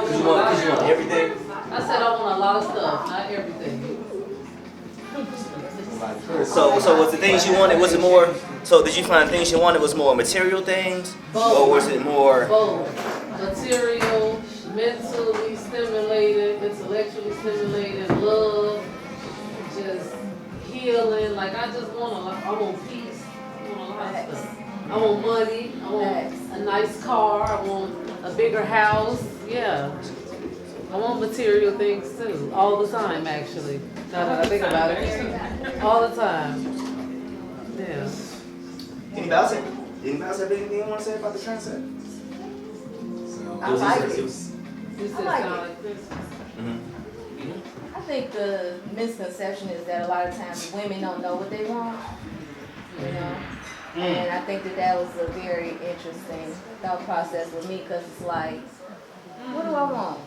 Cause you want everything. I said I want a lot of stuff, not everything. So was the things you wanted, was it more, so did you find things you wanted was more material things? Both. Or was it more? Both. Material, mentally stimulated, intellectually stimulated, love, just healing. Like I just want I want peace. I want a lot of stuff. I want money. I want a nice car. I want a bigger house. Yeah. I want material things too, all the time actually. Now that I think about it, all the time. Yeah. Anybody else have anything you want to say about the concept? I like it. You said I like sound it. like this. I think the misconception is that a lot of times women don't know what they want, you know? And I think that was a very interesting thought process with me because it's like, what do I want?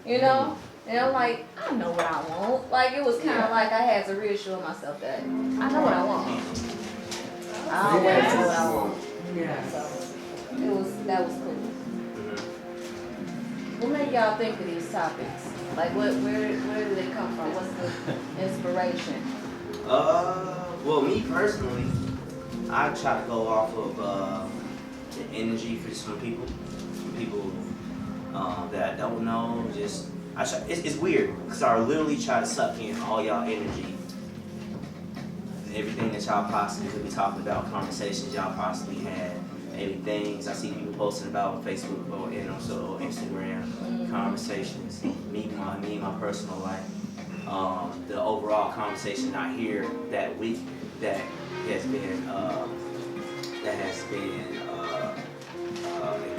You know? And I'm like, I know what I want. Like, it was kind of like I had to reassure myself that I know what I want. I always know what I want. Yeah. So, that was cool. What made y'all think of these topics? Like, where do they come from? What's the inspiration? Well, me personally, I try to go off of the energy from people that I don't know. It's weird because I literally try to suck in all y'all energy, everything that y'all possibly could be talking about, conversations y'all possibly had, maybe things I see people posting about on Facebook and also Instagram, conversations, me and my personal life, the overall conversation I hear that week that has been in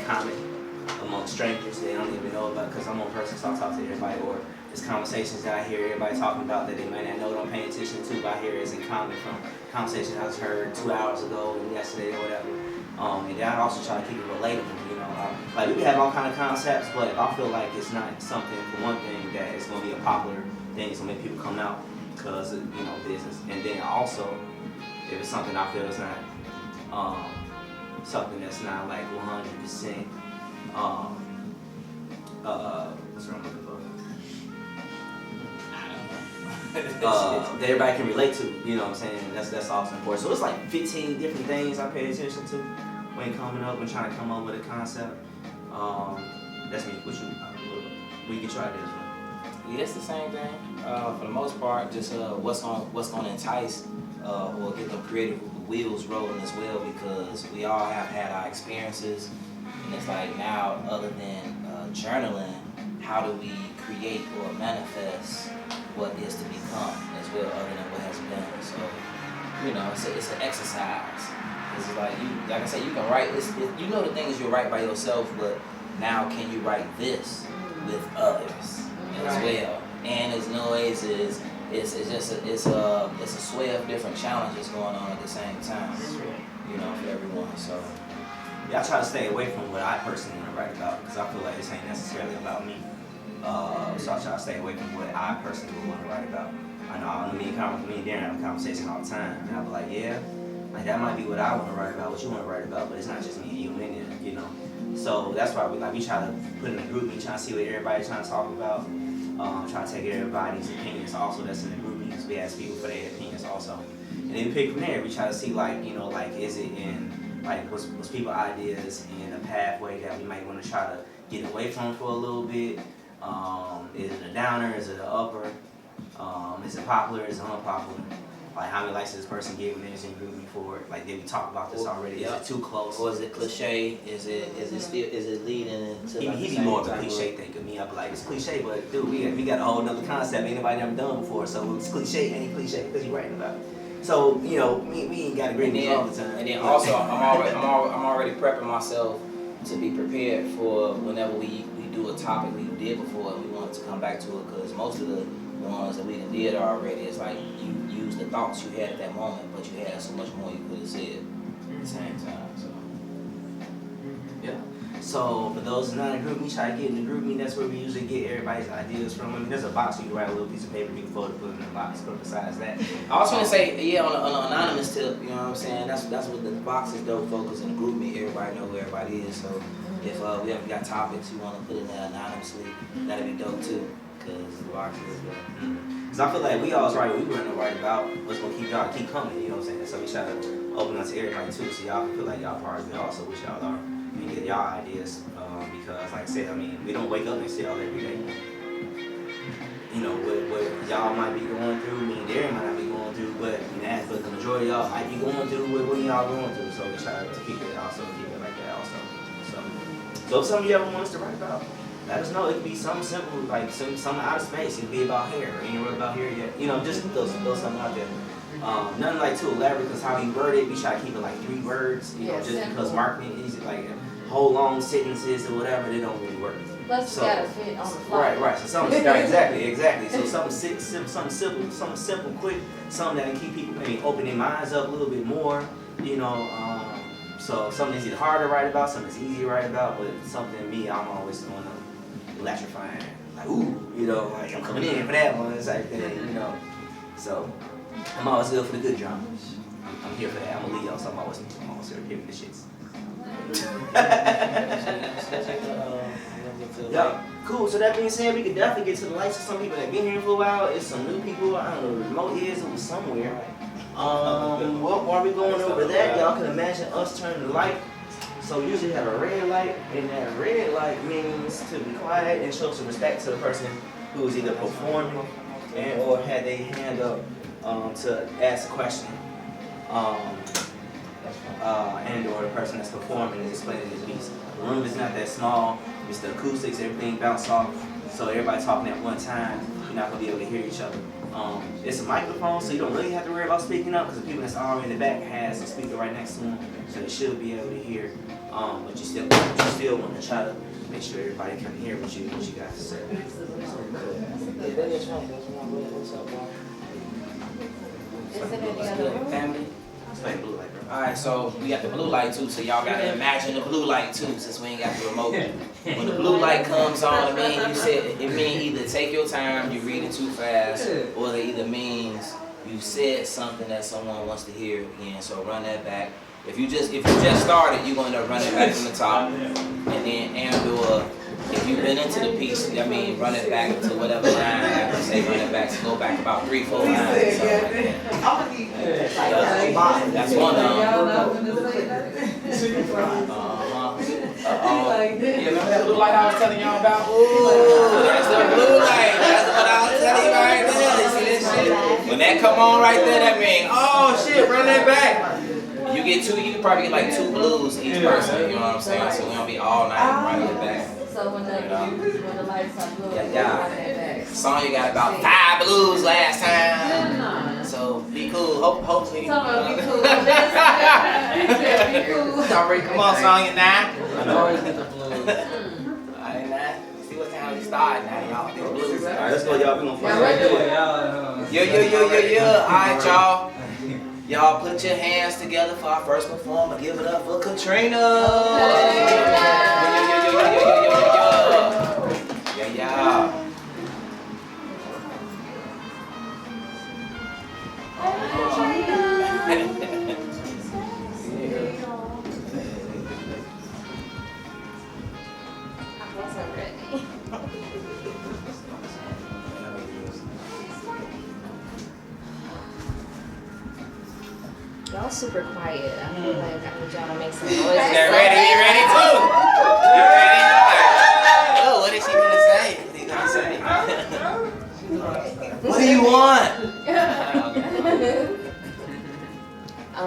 common among strangers they don't even know about because I'm one person, so I talk to everybody, or it's conversations that I hear everybody talking about that they might not know that I'm paying attention to, but I hear it's in common from conversations I just heard 2 hours ago and yesterday or whatever. And then I also try to keep it relatable, you know. Like we can have all kind of concepts, but if I feel like it's not something, for one thing, that it's going to be a popular thing, it's going to make people come out because of, you know, business. And then also, if it's something I feel is not, something that's not like 100%, what's wrong with that everybody can relate to, you know what I'm saying? That's also important. So it's like 15 different things I pay attention to when coming up and trying to come up with a concept. That's me. What you can try this one. Yeah, it's the same thing. For the most part, just what's going to entice or get the creative wheels rolling as well, because we all have had our experiences, and it's like now, other than journaling, how do we create or manifest what is to become as well, other than what has been? So, you know, it's an exercise. It's like like I said, you can write. You know the things you write by yourself, but now can you write this with others as well? And as noise is, it's a sway of different challenges going on at the same time. You know, for everyone. So. Yeah, I try to stay away from what I personally want to write about because I feel like this ain't necessarily about me. So I try to stay away from what I personally would want to write about. I know me and Darren have a conversation all the time, and I'll be like, yeah, like that might be what I want to write about, what you want to write about, but it's not just me and you in it, you know. So that's why we try to put in a group meeting, try to see what everybody's trying to talk about. Try to take everybody's opinions also that's in the group meetings. We ask people for their opinions also, and then we pick from there. We try to see like, you know, like is it in like what's people's ideas in a pathway that we might want to try to get away from for a little bit. Is it a downer? Is it an upper? Is it popular? Is it unpopular? Like how many likes does this person get when they're in group me for it? Like did we talk about this already? Is it too close? Or is it cliche? Is it leading into? He be more of a cliche thing than me. I be like, it's cliche, but dude, we got a whole nother concept anybody never done before. So it's cliche, ain't cliche because you're writing about it. So you know, we ain't got agreements all the time. And then also, I'm already prepping myself to be prepared for whenever we do a topic we did before and we want to come back to it, because most of the ones that we did already, it's like you use the thoughts you had at that moment, but you had so much more you could have said at the same time. So yeah. So for those who not in the group, we try to get in the group meeting. That's where we usually get everybody's ideas from. I mean, there's a box you can write a little piece of paper, you can fold it, put it in the box. But besides that, I was gonna say, yeah, on an anonymous tip, you know what I'm saying? That's what the box is dope for, because in the group meet, everybody know who everybody is. So If we ever got topics you want to put in there anonymously, that'd be dope too. Cause the box is Cause I feel like we always right, we weren't right about what's gonna keep y'all keep coming, you know what I'm saying? So we try to open up to everybody too, so y'all can feel like y'all part of it also, which y'all are, and get y'all ideas. Because like I said, I mean, we don't wake up and see y'all every day. You know, what y'all might be going through, me and Darren might not be going through, but the majority of y'all might be going through what y'all going through. So we try to keep it like that also. So if something you ever want us to write about, let us know. It could be something simple, like something out of space. It could be about hair. We ain't wrote about hair yet. You know, just throw something out there. Nothing like too elaborate, because how we word it, we try to keep it like 3 words. You know, just because marketing is like whole long sentences or whatever, they don't really work. Plus, you gotta fit on the fly. Right. So something exactly. So something simple, quick, something that can keep people maybe open their minds up a little bit more. You know, so something that's either hard to write about, something that's easy to write about, but something I'm always on electrifying. Like, ooh, you know, like I'm coming in for that one, type thing, you know. So I'm always good for the good drama. I'm here for that. I'm a Leo, so I'm always here for the shits. Yeah, cool. So that being said, we could definitely get to the lights of some people that been here for a while. It's some new people. I don't know, the remote is, it was somewhere. While we going over that, y'all can imagine us turning the light. So we usually have a red light, and that red light means to be quiet and show some respect to the person who is either performing and or had their hand up to ask a question. And or the person that's performing is explaining his piece. The room is not that small. It's the acoustics, everything bounce off. So everybody talking at one time, you're not gonna be able to hear each other. It's a microphone, so you don't really have to worry about speaking up, because the people that's already in the back has a speaker right next to them, so they should be able to hear. But you still want to try to make sure everybody can hear what you guys say. Is it any other room? Family. Explain blue light, bro. Alright, so we got the blue light too, so y'all gotta imagine the blue light too, since we ain't got the remote. When the blue light comes on, it means either take your time, you read it too fast, or it either means you said something that someone wants to hear again. So run that back. If you just started, you're gonna run it back from the top, and then if you've been into the piece, I mean, run it back to whatever line. After say run it back, so go back about 3-4 lines. That's one of them. You remember that blue light I was telling y'all about? Ooh, that's the blue light. That's what I was telling you right there. You see this shit? When that come on right there, that means, oh shit, run that back. You probably get like 2 blues each person, you know what I'm saying? So we don't be all night running it back. So when the lights are blue, run that back. Song you got about 5 blues last time. So be cool. Hopefully. Be cool. Come on, song you 9. I always get the blues. Alright, 9. See what time we start now, y'all. The blues. Alright, let's go, y'all. We gonna find out. Yeah. Alright, y'all. Y'all put your hands together for our first performer. Give it up for Katrina. Yeah. I wasn't ready. Y'all super quiet. I feel like I need y'all to make some noise. Get ready, you ready too? You ready? Oh, what is she gonna say? What do you want?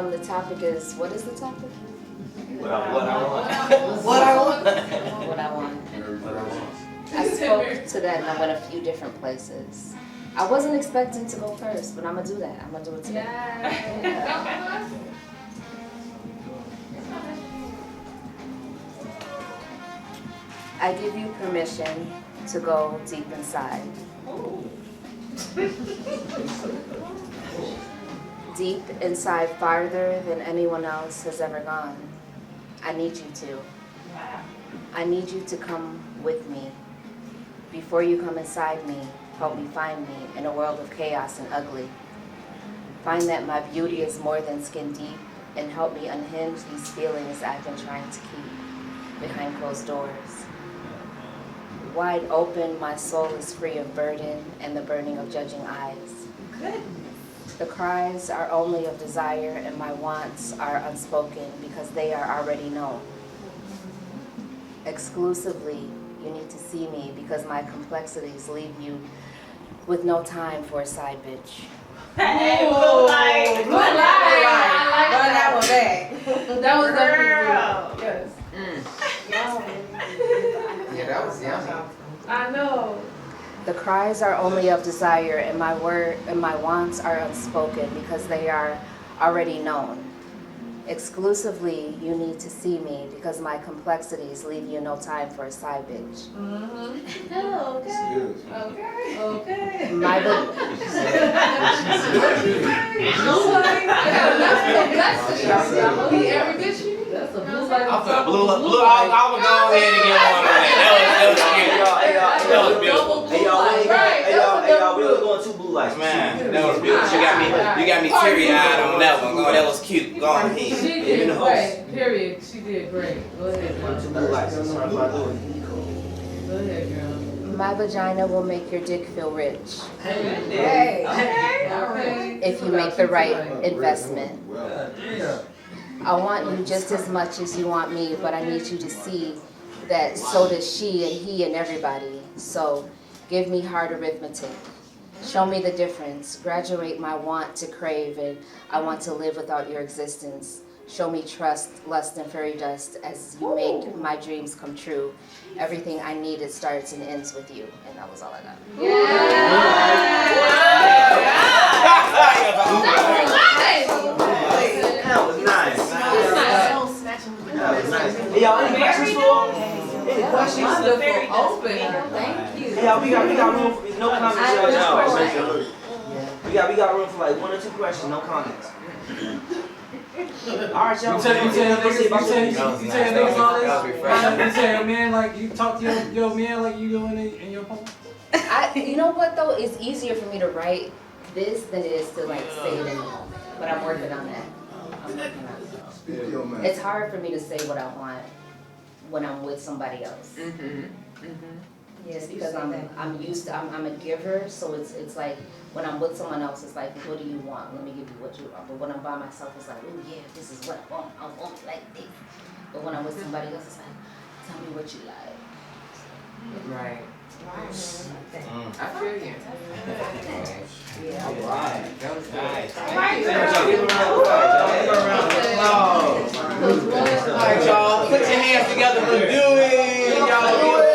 The topic is, what is the topic? What I want. What I want? What I want. I spoke to that and I went a few different places. I wasn't expecting to go first, but I'm gonna do that. I'm gonna do it today. Yeah. I give you permission to go deep inside. Deep inside, farther than anyone else has ever gone. I need you to. I need you to come with me. Before you come inside me, help me find me in a world of chaos and ugly. Find that my beauty is more than skin deep, and help me unhinge these feelings I've been trying to keep. behind closed doors. Wide open, my soul is free of burden and the burning of judging eyes. Good. The cries are only of desire and my wants are unspoken because they are already known. Exclusively, you need to see me because my complexities leave you with no time for a side bitch. Hey, blue light. Blue light. I like that one back. That was Girl. yes. Yeah, that was yummy. I know. The cries are only of desire and my wants are unspoken because they are already known. Exclusively, you need to see me because my complexities leave you no time for a side bitch. Oh, okay. Okay. My Nobody. That's complexity. Every bitch you need. That's a blue light. I feel blue. I'm gonna go ahead and get one on that. That was cute. That was beautiful. Hey y'all, we only going 2 blue lights. Man, that was beautiful. You got me teary-eyed on that one. Oh, that was cute. Go on ahead. She did great. Period. She did great. Go ahead. 2 blue lights. That's what I'm about to do. Go ahead, girl. My vagina will make your dick feel rich Hey. Okay. if you make the right investment. I want you just as much as you want me, but I need you to see that so does she and he and everybody. So give me hard arithmetic. Show me the difference. Graduate my want to crave and I want to live without your existence. Show me trust, lust, and fairy dust as you make my dreams come true. Everything I need, it starts and ends with you. And that was all I got. That was nice. That was nice. Hey y'all, any questions for him? Any questions? Wonderful opener. Thank you. Hey y'all, we got room for no comments. Just questions. We got room for like 1 or 2 questions, no comments. Alright, y'all. You tell man like you talk to your man like you doing it in your home? You know what though? It's easier for me to write this than it is to like say it in the moment. But I'm working on that. It's hard for me to say what I want when I'm with somebody else. Just because I'm used to I'm a giver, so it's like when I'm with someone else, it's like, what do you want? Let me give you what you want. But when I'm by myself, it's like, oh yeah, this is what I want. I want it like this. But when I'm with somebody else, it's like, tell me what you like. Right. Wow. I feel you. Yeah. Alright. That was nice. Give a round of applause. Alright, y'all. Put your hands together for Dewey. Y'all do it.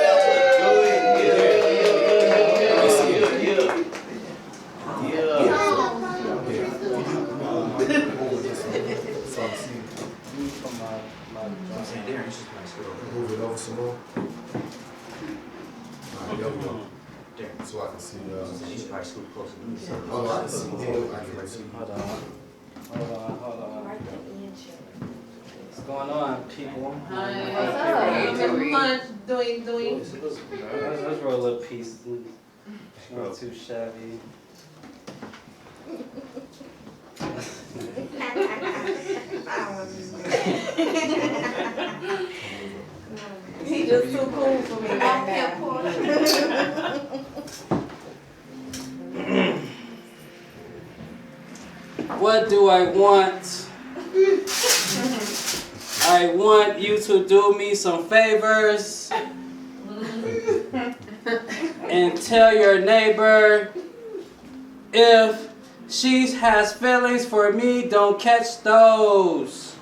Move it over some more. Alright, there we go. So I can see. You should probably scoot closer to me. Oh, I can see him. I can see. Hold on. What's going on, people? Hi. What's up? Lunch doing. Let's roll a piece. Not too shabby. He just too cool for me right now. What do I want? I want you to do me some favors and tell your neighbor if she has feelings for me, don't catch those.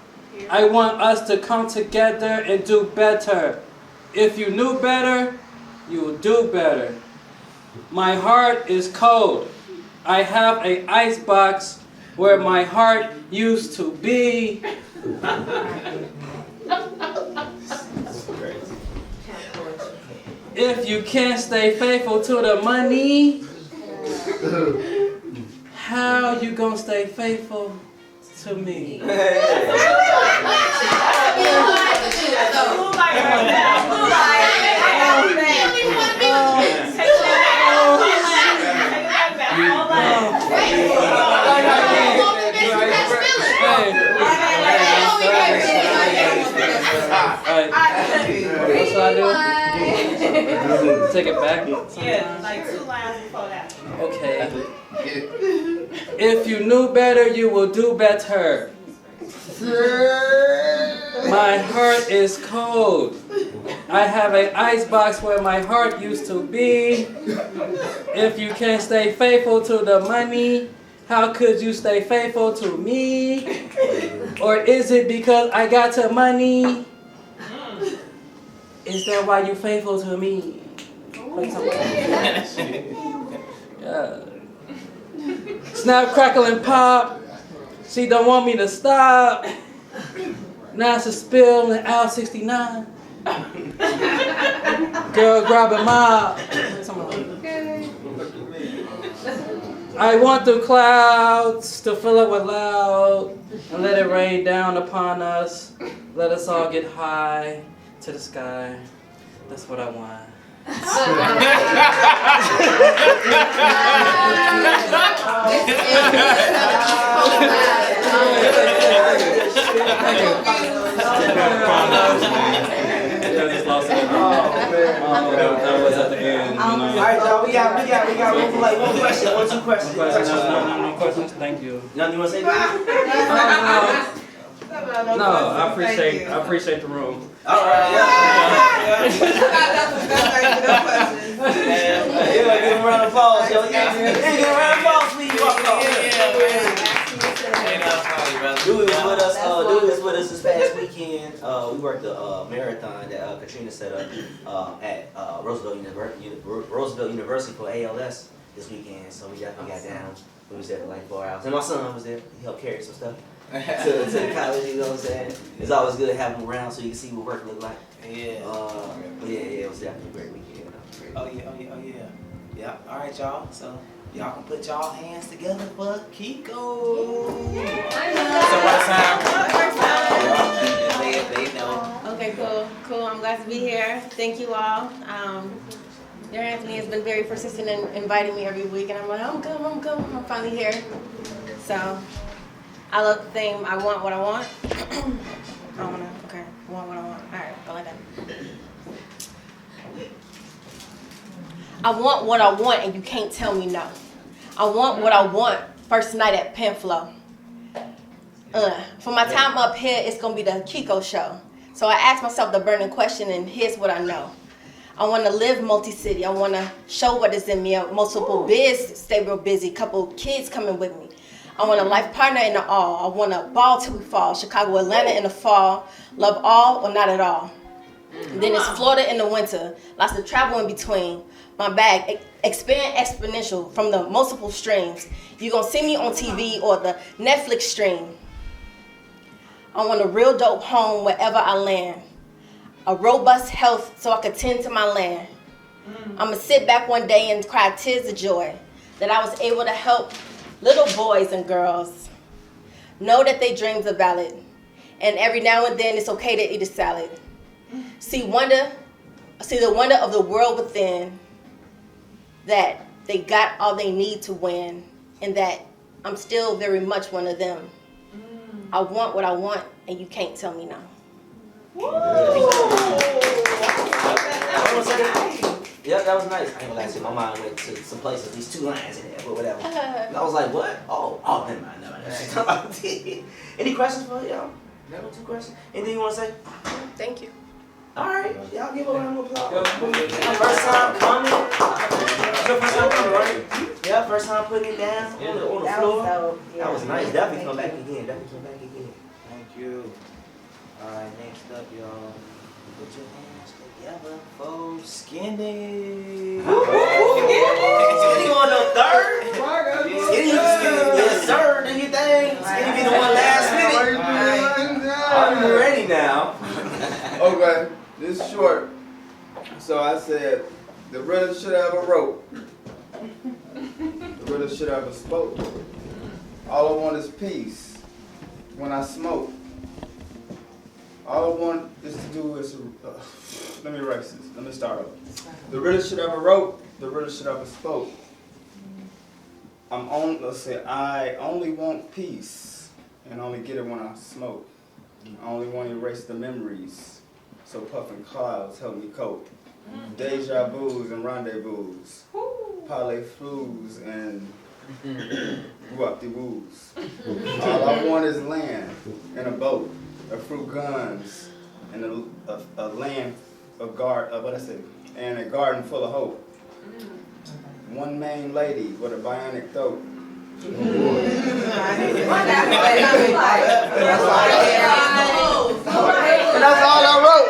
I want us to come together and do better. If you knew better, you will do better. My heart is cold. I have an ice box where my heart used to be. If you can't stay faithful to the money, how you gonna stay faithful to me? Take it back. Yeah, like 2 lines before that. Okay. If you knew better, you will do better. My heart is cold. I have an ice box where my heart used to be. If you can't stay faithful to the money, how could you stay faithful to me? Or is it because I got the money? Is that why you faithful to me? Yeah. Snap, crackle, and pop. She don't want me to stop. Now it's a spill in Al 69. Girl, grab a mop. I want the clouds to fill up with loud and let it rain down upon us. Let us all get high to the sky. That's what I want. That was at the end. Alright, y'all, we got room for like one question, 1, 2 questions. No questions. Thank you. Nothing you want to say? Alright, No, I appreciate the room. yeah. Give him a round of applause, yo. Yeah, give him a round of applause, please. Walk off. Dewey was with us this past weekend. We worked a marathon that Katrina set up at Roosevelt University for ALS this weekend. So we definitely got down. We was there for like 4 hours. And my son was there. He helped carry some stuff to the college, you know what I'm saying? It's always good to have him around so you can see what work look like. Yeah. But yeah, it was definitely a great weekend. Oh yeah. Yeah. All right, y'all. So y'all can put y'all hands together for Kiko. So what time? They know. Okay, cool. I'm glad to be here. Thank you all. Dear Anthony has been very persistent in inviting me every week, and I'm like, I'm coming. I'm finally here. So I love the theme. I want what I want. I want what I want. All right, go like that. I want what I want, and you can't tell me no. I want what I want. First night at Penflow. For my time up here, it's gonna be the Kiko show. So I asked myself the burning question, and here's what I know. I want to live multi-city. I want to show what is in me. Multiple biz, stay real busy. Couple kids coming with me. I want a life partner in the all. I want to ball till we fall. Chicago, Atlanta in the fall. Love all or not at all. Then it's Florida in the winter. Lots of travel in between. My bag expand exponential from the multiple streams. You're going to see me on TV or the Netflix stream. I want a real dope home wherever I land. A robust health so I could tend to my land. I'm going to sit back one day and cry tears of joy that I was able to help little boys and girls know that their dreams are valid. And every now and then it's okay to eat a salad. See the wonder of the world within, that they got all they need to win, and that I'm still very much one of them. I want what I want, and you can't tell me no. Yeah, that was nice. I ain't gonna lie to you, my mind went to some places, these 2 lines in there, but whatever. And I was like, what? Oh, never mind. Any questions for y'all? Never 2 questions? Anything you wanna say? Thank you. Alright, y'all give a round of applause. First time coming. Your first time coming, right? Yeah, first time putting it down on the floor. That was nice. Definitely come back again. Thank you. All right, next up, y'all. Put your hands together for Skinny. Skinny going up third. Skinny, yes sir, do your thing. Skinny be the one last minute. I'm ready now. Okay, this is short. So I said, the riddle should have a rope. The riddle should have a spoke. All I want is peace when I smoke. All I want is to do is, let me erase this. Let me start over. The riddle should have a rope. The riddle should have a spoke. I only want peace and only get it when I smoke. I only want to erase the memories so puffing clouds help me cope. deja vus and rendezvous, parlez-vous and whoop-de-woos. All I want is land and a boat, a few guns, and a land, and a garden full of hope. One main lady with a bionic throat. That's all I wrote.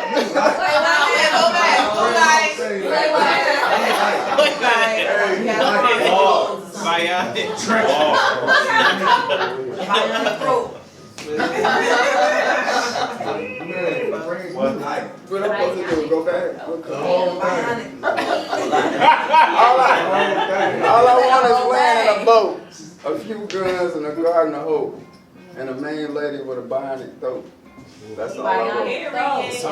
What I'm supposed to do? Go back? All I want is land and a boat, a few guns and a garden of hope, and a main lady with a bionic throat. That's all I wrote. That's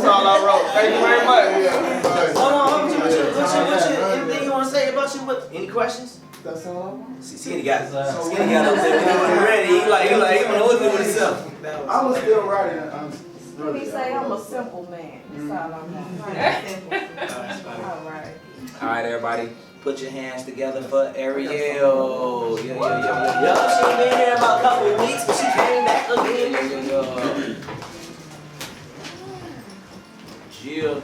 all I wrote. Thank you very much. Hold on, anything you want to say about you? Any questions? That's all I want. Skinny got up there ready. He want to know with himself. I was still writing. He say I'm a simple man. That's all I'm All right. All right, everybody, put your hands together for Ariel. She been here about a couple of weeks, but she came back again. Jill.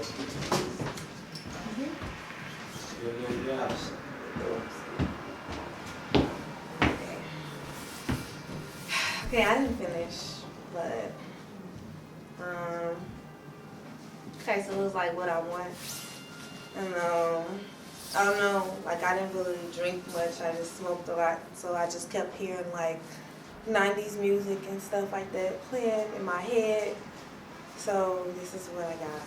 Okay, I didn't finish, but okay, so it was like what I want. And I don't know, like I didn't really drink much, I just smoked a lot, so I just kept hearing like 90s music and stuff like that playing in my head. So this is what I got.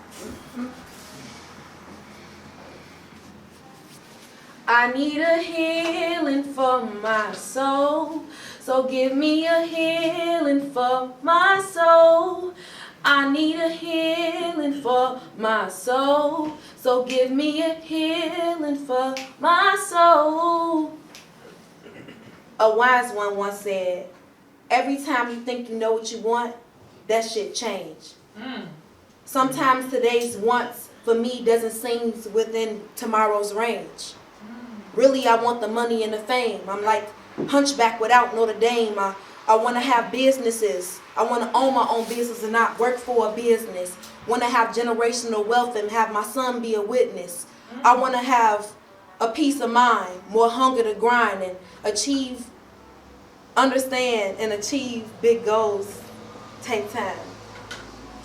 I need a healing for my soul, so give me a healing for my soul. I need a healing for my soul, so give me a healing for my soul. A wise one once said, every time you think you know what you want, that shit change. Sometimes today's wants for me doesn't seem within tomorrow's range. Really, I want the money and the fame. I'm like Hunchback without Notre Dame. I want to have businesses. I want to own my own business and not work for a business. Want to have generational wealth and have my son be a witness. I want to have a peace of mind, more hunger to grind and understand and achieve big goals. Take time.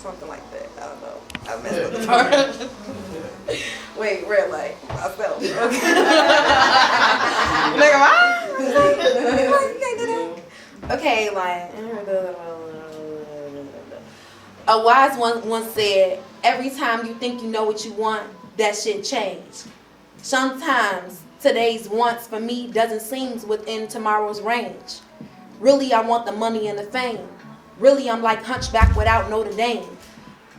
Something like that. I don't know. I messed with the part. Wait, red light. I felt it. Okay. Okay, like a wise one once said, every time you think you know what you want, that shit change. Sometimes today's wants for me doesn't seem within tomorrow's range. Really, I want the money and the fame. Really, I'm like Hunchback without Notre Dame.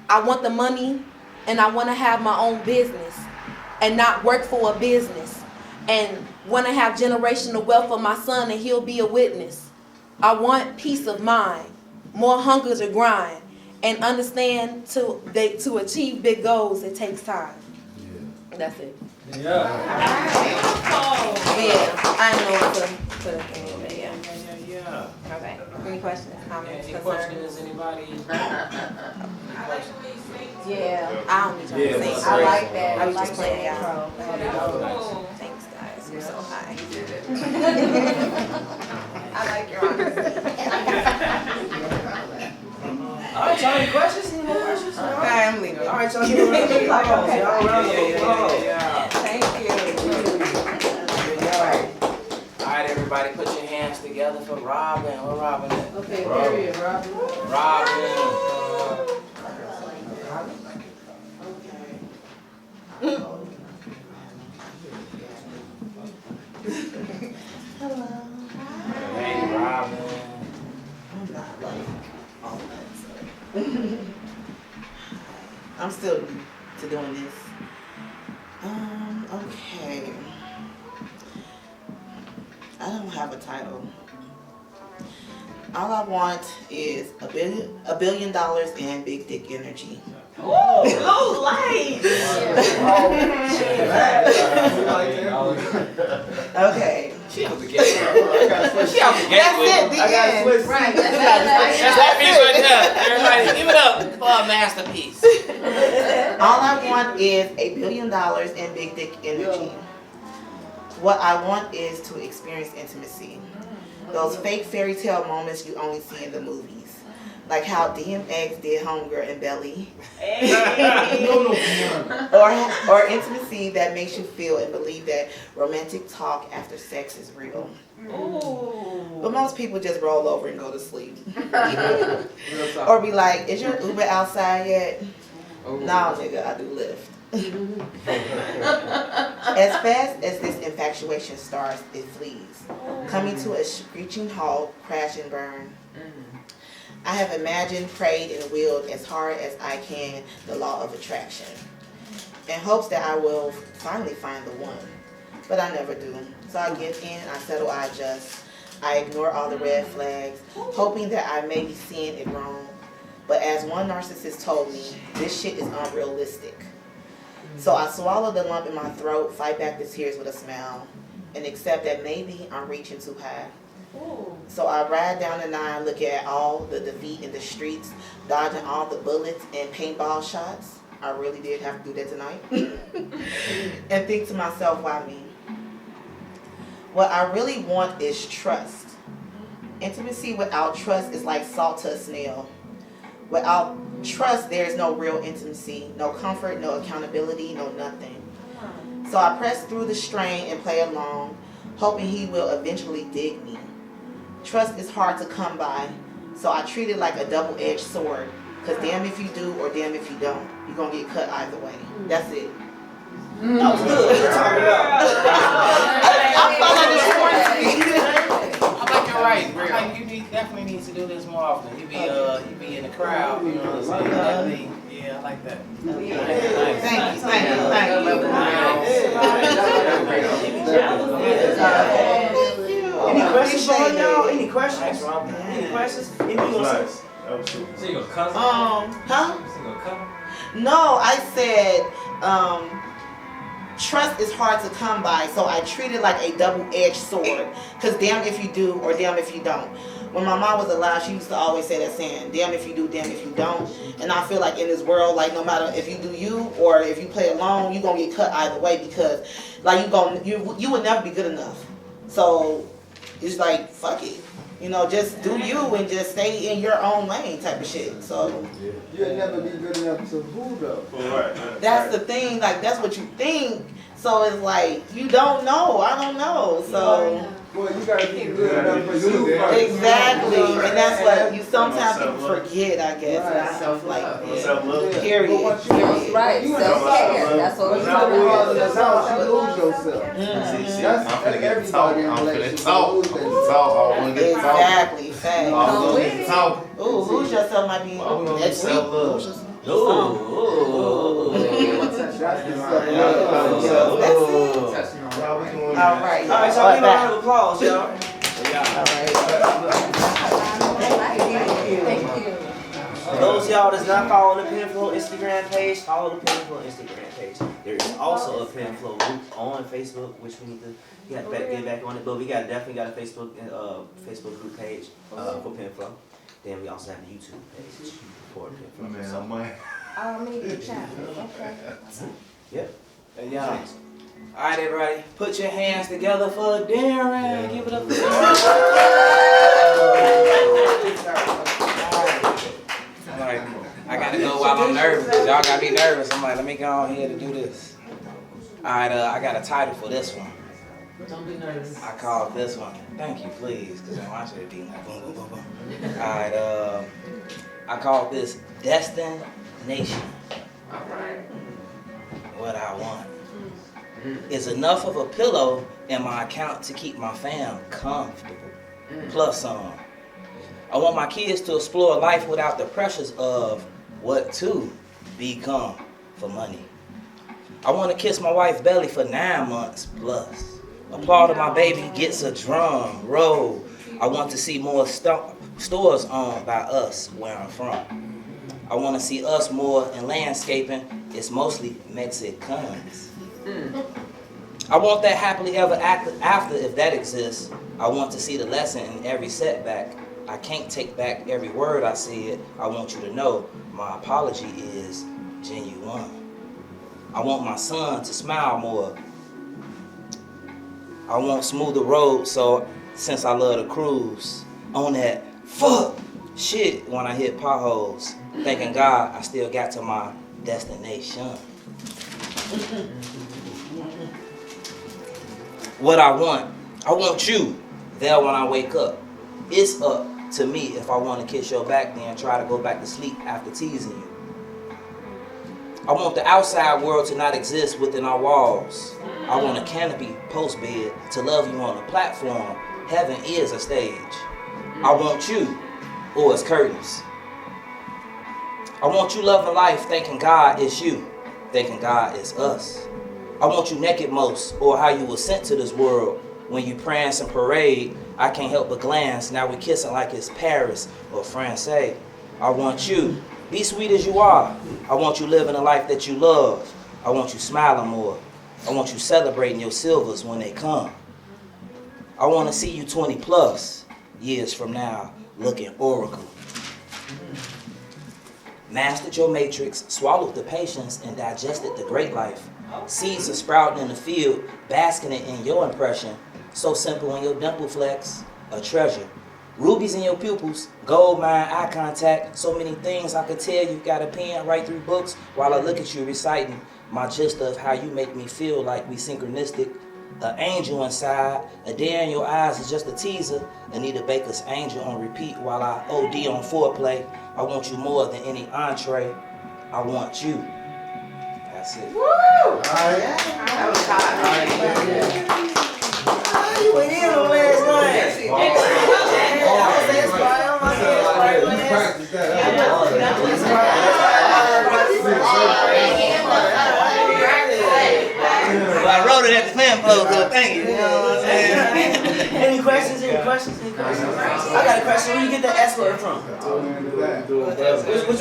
I want the money and I want to have my own business and not work for a business, and want to have generational wealth for my son and he'll be a witness. I want peace of mind, more hunger to grind, and understand to achieve big goals, it takes time. Yeah. That's it. Yeah. Yeah, I know what to put it in, but yeah. Okay. Any questions, comments, Any concerns? questions, anybody? Yeah, I don't need to sing. I like that. I was just playing that. y'all. Thanks, guys. You're so high. I like your honesty. All right, y'all, any questions? Any more questions? Okay, I'm leaving. All right, y'all, give a round of applause. Y'all, round of applause. Thank you. All right, everybody, put your hands together for Robin. Where Robin at? Okay, period, Robin. Robin. Hey, Robin. I'm still new to doing this. Okay. I don't have a title. All I want is $1 billion and big dick energy. Blue light. Okay. She out the gate. She out the gate. That's it. The end. Right. That's that piece right there. Everybody, give it up for a masterpiece. All I want is $1 billion and big dick energy. What I want is to experience intimacy. Those fake fairy tale moments you only see in the movies. Like how DMX did Homegirl and Belly. or intimacy that makes you feel and believe that romantic talk after sex is real. But most people just roll over and go to sleep. Or be like, is your Uber outside yet? No, nigga, I do Lyft. As fast as this infatuation starts, it flees, coming to a screeching halt, crash and burn. I have imagined, prayed, and willed as hard as I can the law of attraction, in hopes that I will finally find the one. But I never do. So I give in, I settle, I adjust. I ignore all the red flags, hoping that I may be seeing it wrong. But as one narcissist told me, this shit is unrealistic. So I swallow the lump in my throat, fight back the tears with a smile, and accept that maybe I'm reaching too high. So I ride down the 9, look at all the defeat in the streets, dodging all the bullets and paintball shots. I really did have to do that tonight. And think to myself, why me? What I really want is trust. Intimacy without trust is like salt to a snail. Without trust, there is no real intimacy, no comfort, no accountability, no nothing. So I press through the strain and play along, hoping he will eventually dig me. Trust is hard to come by, so I treat it like a double-edged sword. Because damn if you do or damn if you don't, you're going to get cut either way. That's it. That was good. What you talking about? I like you're right. Like you definitely need to do this more often. You be in the crowd. You know what I'm saying? Yeah, I like that. Thank you. Any questions for y'all? Any questions? Any questions? Any Nice. So you gonna cut? Huh? So you gonna cut? No, I said, trust is hard to come by, so I treat it like a double-edged sword. Because damn if you do or damn if you don't. When my mom was alive, she used to always say that saying, damn if you do, damn if you don't. And I feel like in this world, like no matter if you do you or if you play alone, you're going to get cut either way because like you would never be good enough. So it's like, fuck it. You know, just do you and just stay in your own lane type of shit. So you'll never be good enough to who though? that's the thing, like that's what you think. So it's like you don't know. I don't know. So well, you gotta be good enough for you. exactly, and that's what you sometimes people forget. I guess. Right. Like Self-love. period. Right, self-care. That's what we're talking about. That's how you lose yourself. See, I'm finna get to talk. I'm finna talk. I wanna get to talk. Exactly. Fact. I wanna get to talk. Ooh, lose yourself might be I wanna get next week. self-love. That's it. All right. All right, so give a round of applause, y'all. All right. Thank you. For those of y'all that's not following the Penflow Instagram page, follow the Penflow Instagram page. There is also a Penflow group on Facebook, which we need to get back on it. But we definitely got a Facebook group page for Penflow. Then we also have a YouTube page for Penflow. Man, So, Media channel. Okay. yep. Hey, y'all. All right, everybody, put your hands together for Darren. Give it up for Darren. All right, I gotta go while I'm nervous. Y'all got me nervous. I'm like, let me go on here to do this. All right, I got a title for this one. Don't be nervous. I called this one. Thank you, please, because I want you to be like boom, boom, boom, boom. All right, I called this Destination. What I want is enough of a pillow in my account to keep my fam comfortable. Plus some. I want my kids to explore life without the pressures of what to become for money. I want to kiss my wife's belly for 9 months plus. Applaud my baby gets a drum roll. I want to see more stores owned by us where I'm from. I want to see us more in landscaping. It's mostly Mexicans. I want that happily ever after, if that exists. I want to see the lesson in every setback. I can't take back every word I said. I want you to know my apology is genuine. I want my son to smile more. I want smoother roads, so since I love to cruise on that fuck shit when I hit potholes, thanking God I still got to my destination. What I want you there when I wake up. It's up to me if I want to kiss your back, then try to go back to sleep after teasing you. I want the outside world to not exist within our walls. I want a canopy post bed to love you on a platform. Heaven is a stage. I want you, or it's curtains. I want you loving life, thanking God it's you, thanking God it's us. I want you naked most, or how you were sent to this world. When you prance and parade, I can't help but glance. Now we kissing like it's Paris or France. I want you, be sweet as you are. I want you living a life that you love. I want you smiling more. I want you celebrating your silvers when they come. I want to see you 20 plus years from now looking oracle. Mastered your matrix, swallowed the patience, and digested the great life. Seeds are sprouting in the field, basking it in your impression. So simple in your dimple flex, a treasure. Rubies in your pupils, gold mine, eye contact. So many things I could tell you, got a pen right through books while I look at you reciting my gist of how you make me feel like we synchronistic. An angel inside, a dare in your eyes is just a teaser. Anita Baker's Angel on repeat while I OD on foreplay. I want you more than any entree. I want you. That's it. Woo! That was hot. You went in on last night. I wrote it at the Penflow, so thank you. You know what I'm saying? Any questions? I got a question. Where you get that S word from?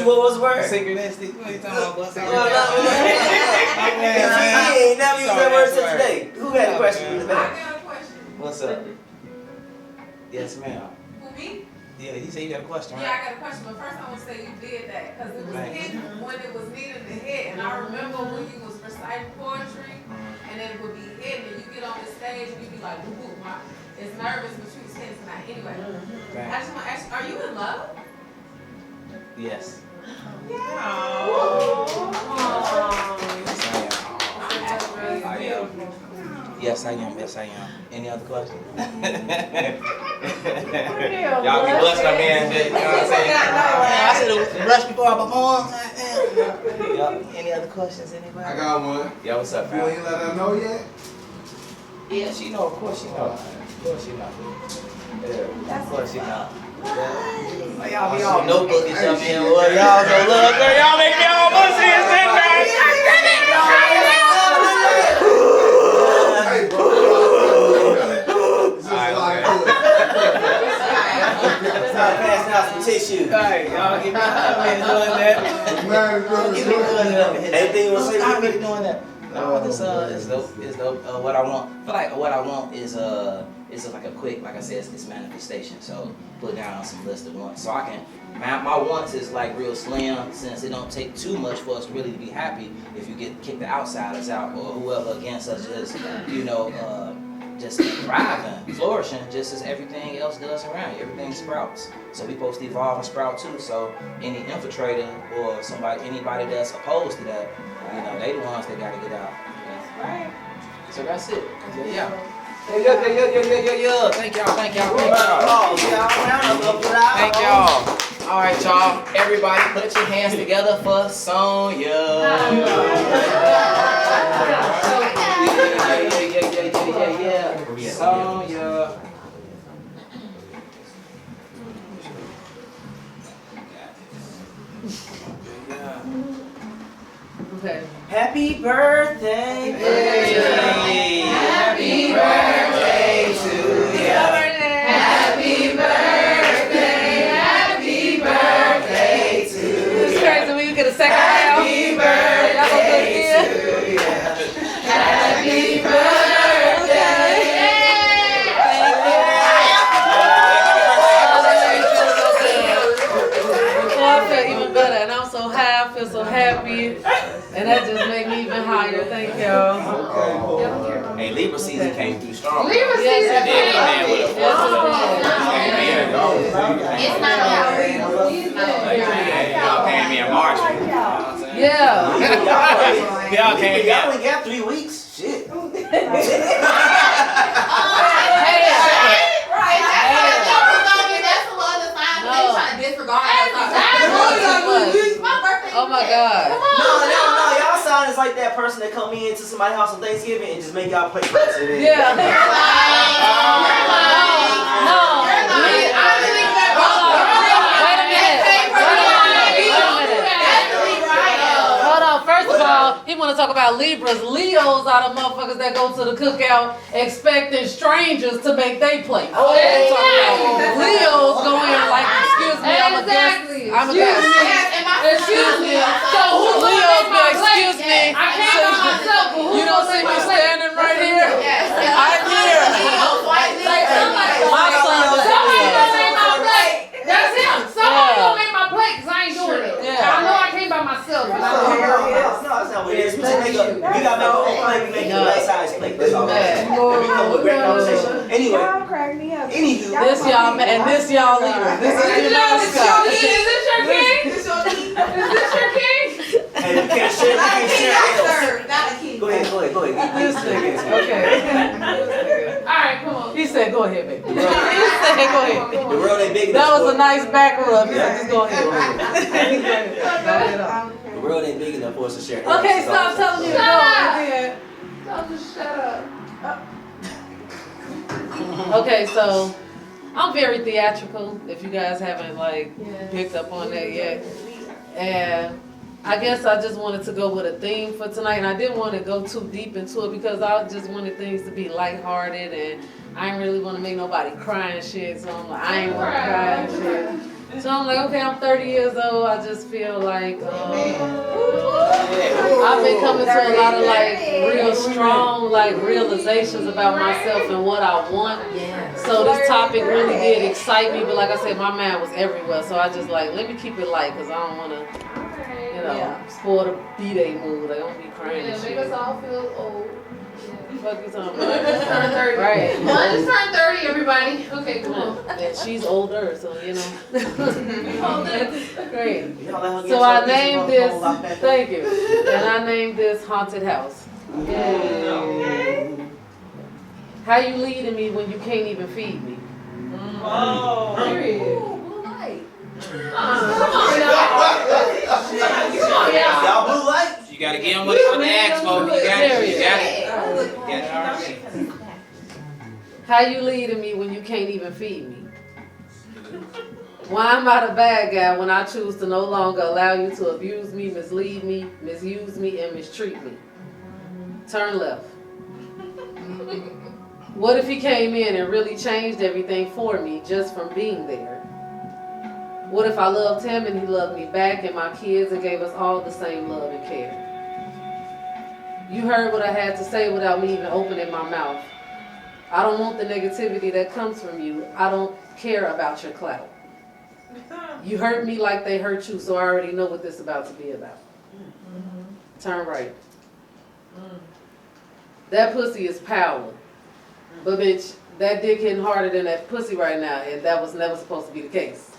What was the word? Synchronistic. What are you talking about? He ain't never used that word since today. Who got a question in the back? I got a question. What's up? Yes, ma'am. Who, me? Yeah, you say you got a question, Yeah, right? I got a question, but first I want to say you did that because it was hidden when it was needed in the head. And I remember when you was reciting poetry and then it would be hidden and you get on the stage and you be like, woo, it's nervous, but you was hitting tonight. Anyway, I just want to ask you, are you in love? Yes. Yes, I am. Yes, I am. Any other questions? Y'all be busting up in, you know what I'm saying? I should have rushed before I performed. Yup. Any other questions, anybody? I got one. Yeah, what's up, You pal? ain't let her know yet? Yeah, she know. Of course she know. Of course she know. Yeah, of course she know. Yeah. Y'all be all notebookish up in, boy. Y'all so look, girl. Y'all make me all mushy and sit back. Hey, bro. Passing out some tissue. Alright, y'all give me doing that. Give me doing that. Anything you want to say? I'm really doing that. No, it's dope. It's dope. What I want, I feel like what I want is just like a quick, like I said, it's manifestation. So put down some list of wants. So I can, my wants is like real slim, since it don't take too much for us really to be happy. If you get kick the outsiders out or whoever against us, just just thriving, flourishing, just as everything else does around you. Everything sprouts. So we supposed to evolve and sprout too. So any infiltrator or anybody that's opposed to that, they the ones that gotta get out. Right. So that's it. Yeah. Yeah. Thank y'all. Thank y'all. All right, y'all. Everybody, put your hands together for Sonya. Yeah. Sonya. Okay. Happy birthday. Hey. Happy birthday to you. Happy birthday. Happy birthday to you. thank y'all. Hey, Libra season came through strong. Libra Yes, season it did. Man, with a It's not about y'all came in March. Yeah. Y'all came in. Y'all only got 3 weeks. Shit. Oh my God. No, y'all sound is like that person that come in to somebody's house on Thanksgiving and just make y'all play for it. Yeah. First of all, he want to talk about Libras. Leos are the motherfuckers that go to the cookout expecting strangers to make their plate. Leos go in like, excuse me, I'm a guest. I'm a guest. Excuse me. So Leos go, excuse me. I came by myself. You don't see me standing right here? I'm here. My son is a Leo. That's him. Somebody gonna make my plate because I ain't doing it. I know I came by myself. No, that's not what it is. You gotta make your own plate and make it a nice size plate. That's all. And we come with great conversation. Anyway. Anywho. This y'all and this y'all leader. This is your mascot. Is this your king? Is this your king? Hey, you can't share. You can't share. Not a king. Go ahead. This nigga. Okay. All right, come on. He said, "Go ahead, baby." He said, "Go ahead." The world ain't big That enough. was a nice back rub. He said, "Just go ahead." The world ain't big enough for us to share. Okay, stop telling me to go. Yeah. Just shut up. Okay, so I'm very theatrical. If you guys haven't picked up on that yet, and I guess I just wanted to go with a theme for tonight, and I didn't want to go too deep into it because I just wanted things to be lighthearted, and I didn't really want to make nobody cry and shit. So I'm like, I ain't want to cry and shit. So I'm like, okay, I'm 30 years old. I just feel like I've been coming to a lot of real strong realizations about myself and what I want. So this topic really did excite me, but like I said, my mind was everywhere. So I just let me keep it light because I don't want to, spoil the B-Day mood. I don't be crying and shit. Make us all feel old. Fuck you talking One about? just turned 30. Right. One just turned 30, everybody. Okay, come on. And she's older, so Great. Y'all So I named this, thank you, and I named this Haunted House. How you leading me when you can't even feed me? Period. blue light. Come on, y'all. Y'all blue light? You gotta give them what they ask for. You got it already. How you leading me when you can't even feed me? Why am I the bad guy when I choose to no longer allow you to abuse me, mislead me, misuse me, and mistreat me? Turn left. What if he came in and really changed everything for me just from being there? What if I loved him and he loved me back and my kids and gave us all the same love and care? You heard what I had to say without me even opening my mouth. I don't want the negativity that comes from you. I don't care about your clout. You hurt me like they hurt you, so I already know what this is about to be about. Turn right. That pussy is power. But bitch, that dick hitting harder than that pussy right now, and that was never supposed to be the case.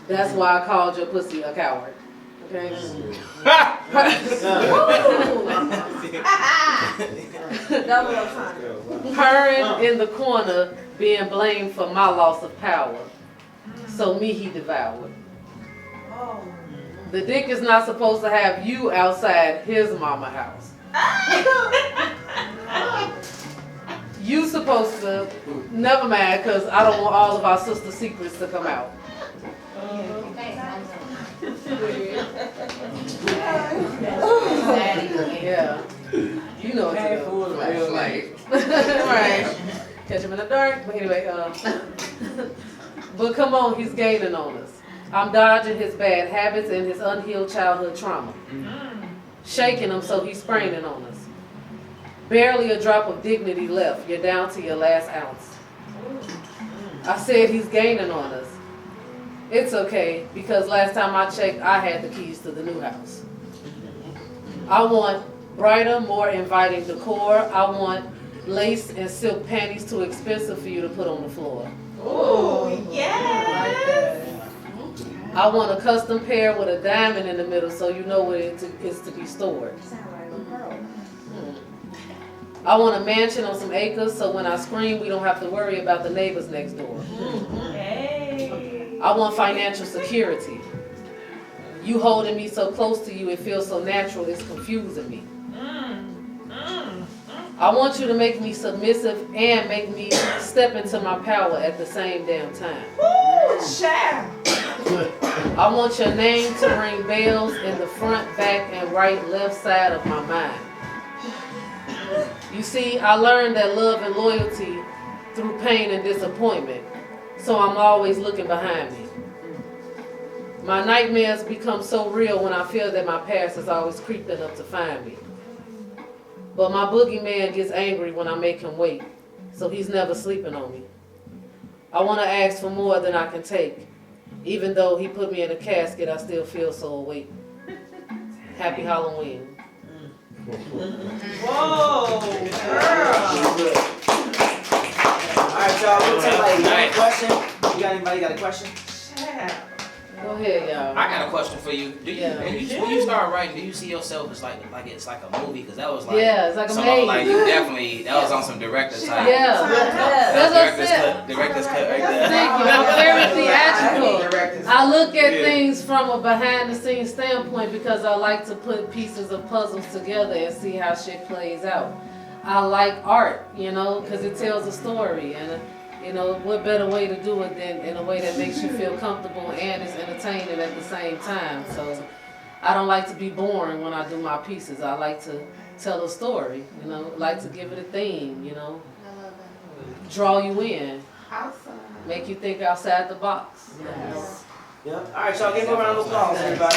That's why I called your pussy a coward. Okay? Purring in the corner, being blamed for my loss of power. So me he devoured. The dick is not supposed to have you outside his mama house. You supposed to, never mind, because I don't want all of our sister secrets to come out. Yeah. You know what to do. Right. Catch him in the dark. But anyway, but come on, he's gaining on us. I'm dodging his bad habits and his unhealed childhood trauma. Shaking him so he's spraining on us. Barely a drop of dignity left. You're down to your last ounce. I said he's gaining on us. It's okay, because last time I checked, I had the keys to the new house. I want brighter, more inviting decor. I want lace and silk panties too expensive for you to put on the floor. Oh, yeah. I want a custom pair with a diamond in the middle so you know where it is to be stored. I want a mansion on some acres so when I scream we don't have to worry about the neighbors next door. I want financial security. You holding me so close to you, it feels so natural, it's confusing me. I want you to make me submissive and make me step into my power at the same damn time. I want your name to ring bells in the front, back, and right, left side of my mind. You see, I learned that love and loyalty through pain and disappointment, so I'm always looking behind me. My nightmares become so real when I feel that my past is always creeping up to find me. But my boogeyman gets angry when I make him wait, so he's never sleeping on me. I want to ask for more than I can take. Even though he put me in a casket, I still feel so awake. Happy Halloween. Whoa, girl. Alright, y'all, we'll take like one question. You got anybody got a question? Go ahead, y'all. I got a question for you. Do you when you start writing, do you see yourself as like it's like a movie? Because that was like it's like a some, maze. like you definitely that was on some director type. Director's cut right there. Thank you. I'm very theatrical. I look at things from a behind the scenes standpoint because I like to put pieces of puzzles together and see how shit plays out. I like art, because it tells a story, and what better way to do it than in a way that makes you feel comfortable and is entertaining at the same time. So I don't like to be boring when I do my pieces. I like to tell a story, like to give it a theme, draw you in, make you think outside the box. Yeah. All right, y'all, give a round of applause, everybody.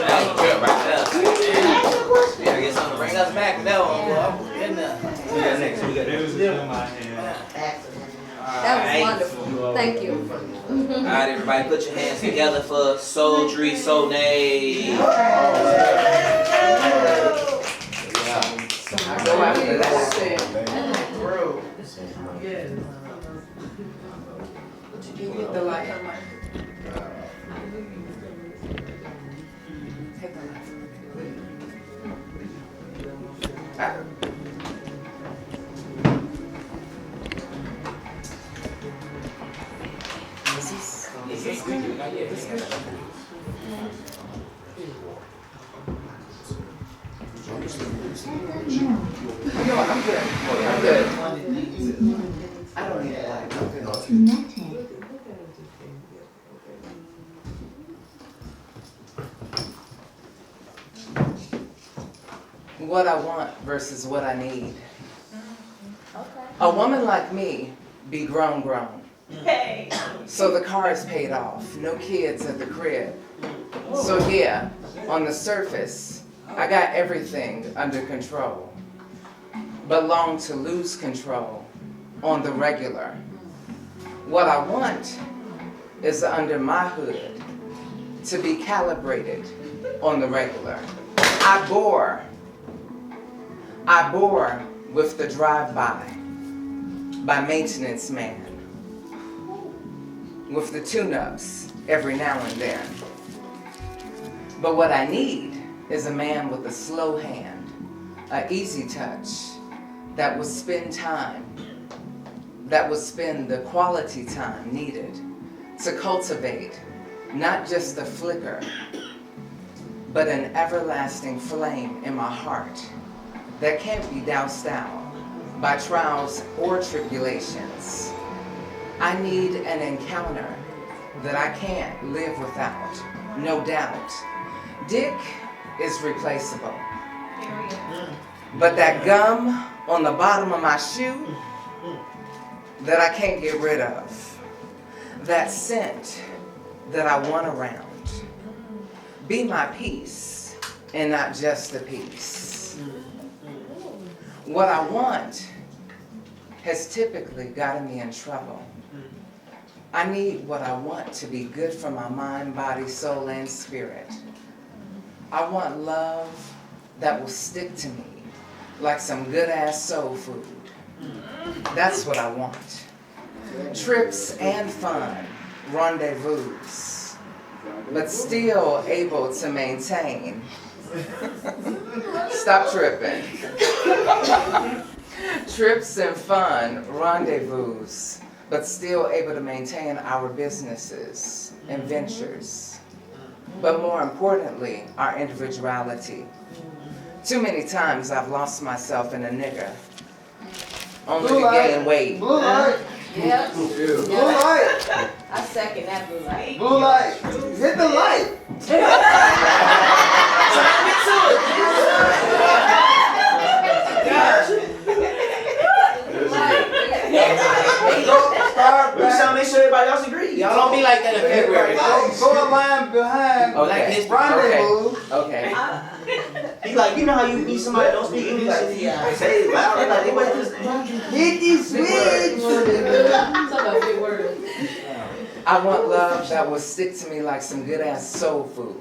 That was good right there. Yeah, get something to bring us back to that one. Boy. I'm getting there. We got next. We got That was wonderful. Thank you. All right, everybody, put your hands together for Soldry Sonay. Go after that. Yes. You hit the light. Hit the light. I'm good. I don't need that. What I want versus what I need. A woman like me be grown. Hey. So the car is paid off, no kids at the crib. So yeah, on the surface, I got everything under control, but long to lose control on the regular. What I want is under my hood to be calibrated on the regular. I bore with the drive-by by maintenance man, with the tune-ups every now and then. But what I need is a man with a slow hand, an easy touch, that will spend time, that will spend the quality time needed to cultivate not just a flicker, but an everlasting flame in my heart that can't be doused out by trials or tribulations. I need an encounter that I can't live without, no doubt. Dick is replaceable, but that gum on the bottom of my shoe that I can't get rid of, that scent that I want around, be my peace and not just a piece. What I want has typically gotten me in trouble. I need what I want to be good for my mind, body, soul, and spirit. I want love that will stick to me like some good ass soul food. That's what I want. Trips and fun, rendezvous, but still able to maintain. Stop tripping. Trips and fun, rendezvous, but still able to maintain our businesses and ventures. But more importantly, our individuality. Too many times I've lost myself in a nigger, only to gain weight. Blue light. Yep. Blue light. I second that blue light. Blue light. Hit the light. We just trying to make sure everybody else agrees. Y'all don't be like that in February. Go a line behind. Okay. Rendezvous. Okay. He like, you know how you meet somebody that don't speak English and you say it loud, like they wait this Hit the switch. Talk about big words. I want love that will stick to me like some good ass soul food.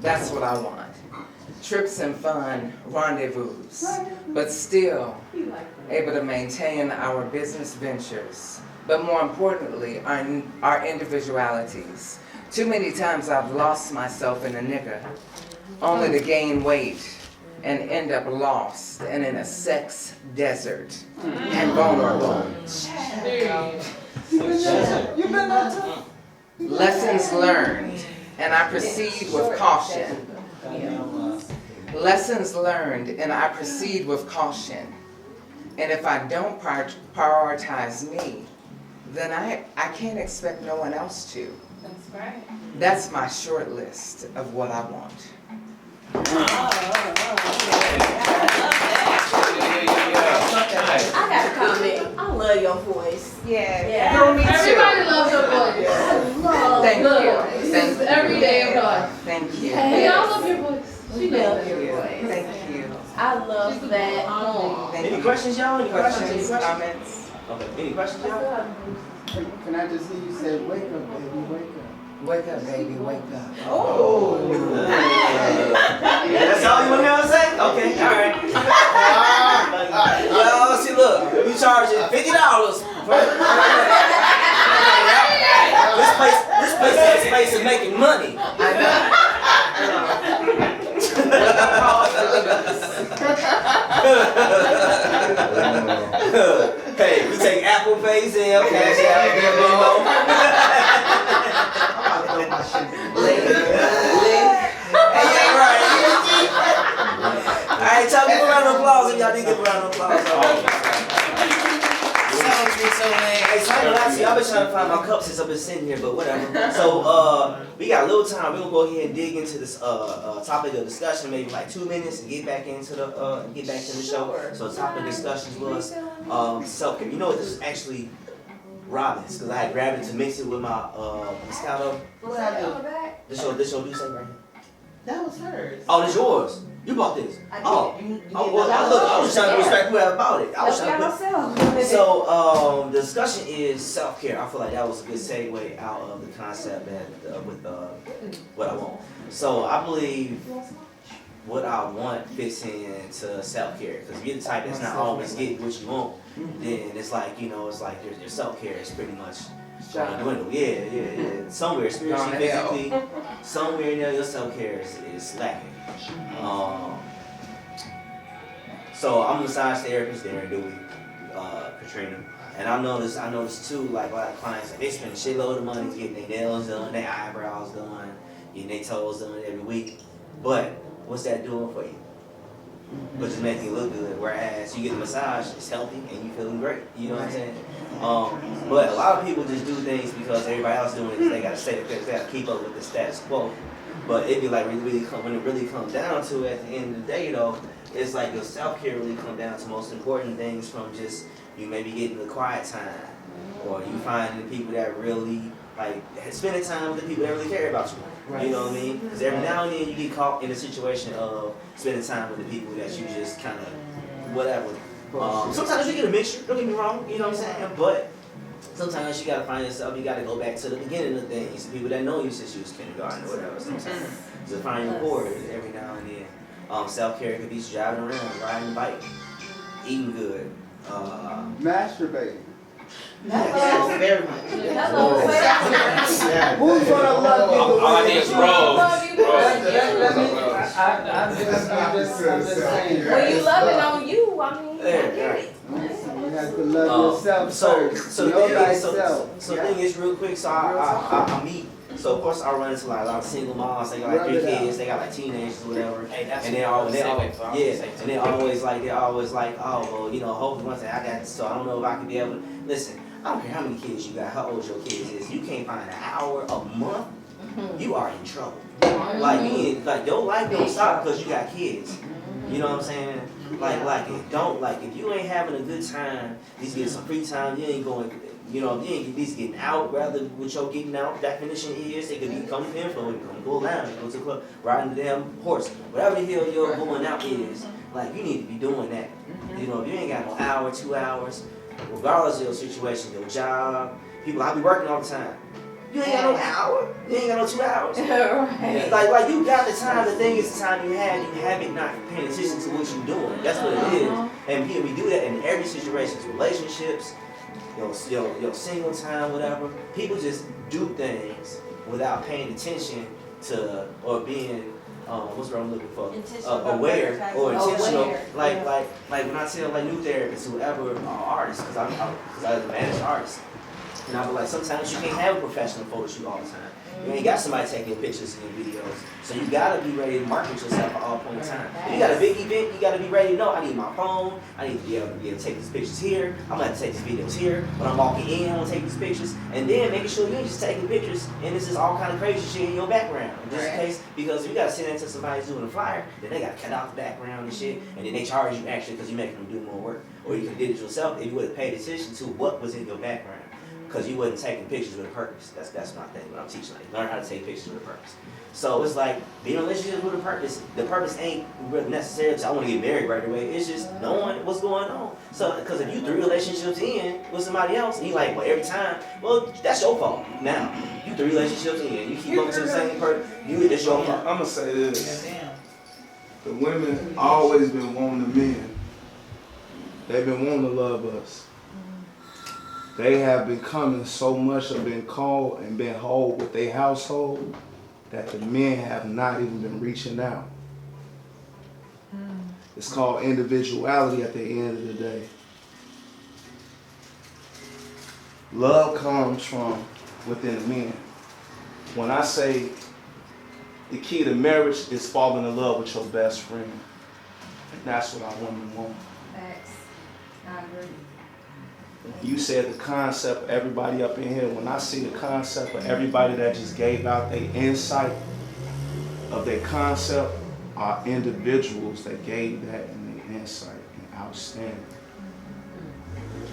That's what I want. Trips and fun, rendezvous, but still able to maintain our business ventures. But more importantly, our individualities. Too many times I've lost myself in a nigger, only to gain weight and end up lost and in a sex desert and vulnerable. You been out to? Lessons learned, and I proceed with caution. Lessons learned, and I proceed with caution. And if I don't prioritize me, then I can't expect no one else to. That's right. That's my short list of what I want. I got a comment. I love your voice. Yeah. Girl, me too. Everybody loves your voice. Thank you. This is every day of life. Thank you. Hey, y'all love your voice. We love your voice. Thank you. I love that. Thank Any you. questions, y'all? Any Questions, comments? Okay, any questions, y'all? Can I just hear you say, wake up, baby, wake up? Wake up, baby, wake up. Oh. That's all you want to hear us say? Okay, alright. Yo, see, look, we charging $50. This place has space of making money. Hey, we take Apple Pay, Zelle, Cash App, Venmo. Hey, yeah, right. Alright, y'all give a round of applause if y'all did give a round of applause. Hey, so I ain't gonna lie to you, I've been trying to find my cup since I've been sitting here, but whatever. So, we got a little time. We're gonna go ahead and dig into this topic of discussion, maybe like 2 minutes, and get back into the show. So, the topic of discussions was self-care. You know what? This is actually Robin's, because I had grabbed it to mix it with my Moscato. What I do? This your Duce right here. That was hers. Oh, this yours. You bought this. I did. Oh. You Oh, well, look, I was trying to respect whoever bought it. I was trying to put. So, the discussion is self-care. I feel like that was a good segue out of the concept that with what I want. So, I believe what I want fits into self-care. Because if you're the type that's not always getting what you want, then it's like, you know, it's like your self-care is pretty much trying to dwindle. Yeah. Somewhere spiritually, physically, somewhere in there, your self-care is lacking. So I'm a massage therapist there in Dewey, Katrina, and I noticed too, like a lot of clients, like, they spend a shitload of money getting their nails done, their eyebrows done, getting their toes done every week. But what's that doing for you? But just making you look good. Whereas you get a massage, it's healthy and you feeling great. You know what I'm saying? But a lot of people just do things because everybody else doing it because they gotta stay, they gotta keep up with the status quo. But it be like when it really comes down to it, at the end of the day though, it's like your self-care really comes down to most important things, from just you maybe getting the quiet time, or you finding the people that really like spending time with the people that really care about you. Right. You know what I mean? Because every now and then you get caught in a situation of spending time with the people that you just kind of whatever. Sometimes you get a mixture, don't get me wrong, you know what I'm saying? But sometimes you gotta find yourself, you gotta go back to the beginning of things, the people that know you since you was kindergarten or whatever, sometimes. To find your core every now and then. Self-care could be driving around, riding a bike, eating good. Masturbating. Yes, very much. Who's gonna love you? All I need is bros. I'm just saying. When you love it on you, I mean, I get it. You have to love yourself first. So Know the thyself. thing is real quick. So I meet. So of course I run into like a lot of single moms. They got like 3 kids. They got like teenagers or whatever. Hey, that's and they're always like, oh well, you know, hopefully one day I got. So I don't know if I can be able to listen. I don't care how many kids you got, how old your kids is. You can't find an hour a month. You are in trouble. Like your life don't stop because you got kids. You know what I'm saying? If you ain't having a good time, at least get some free time. You ain't going. You know, you ain't at least getting out. Rather, what your getting out definition is, it could be come to Penflow, you come go lounge, go to the club, riding the damn horse, whatever the hell your going out is. Like you need to be doing that. You know, if you ain't got no hour, 2 hours, regardless of your situation, your job, people, I be working all the time. You ain't got no hour. You ain't got no 2 hours. Right. Like you got the time. The thing is, the time you have it not paying attention to what you're doing. That's what it is. And we do that in every situation, relationships, your single time, whatever. People just do things without paying attention to or being what's what I'm looking for? Aware or intentional. Aware. Like when I tell like new therapists, whoever artists, because I'm a managed artist. And I be like, sometimes you can't have a professional photo shoot all the time. You ain't got somebody taking pictures and videos. So you gotta be ready to market yourself at all point in time. If you got a big event, you gotta be ready to know, I need my phone, I need to be able to take these pictures here, I'm gonna have to take these videos here. When I'm walking in, I'm gonna take these pictures. And then making sure you ain't just taking pictures and this is all kind of crazy shit in your background. Just in case, because if you gotta send that to somebody who's doing a flyer, then they gotta cut out the background and shit. And then they charge you actually because you're making them do more work. Or you could have did it yourself if you would have paid attention to what was in your background. Because you wasn't taking pictures with a purpose. That's my thing, what I'm teaching. Like, learn how to take pictures with a purpose. So it's like, being in a relationship with a purpose, the purpose ain't necessarily, I want to get married right away. It's just knowing what's going on. So, because if you 3 relationships in with somebody else, and you like, well, every time, well, that's your fault. Now, you 3 relationships in, you keep going to the same person, it's your fault. I'm going to say this. The women always been wanting the men. They've been wanting to love us. They have been coming so much and been called and been whole with their household that the men have not even been reaching out. It's called individuality at the end of the day. Love comes from within the men. When I say the key to marriage is falling in love with your best friend, and that's what I want. Facts. I agree. You said the concept, everybody up in here, when I see the concept of everybody that just gave out their insight of their concept are individuals that gave that in their insight and outstanding.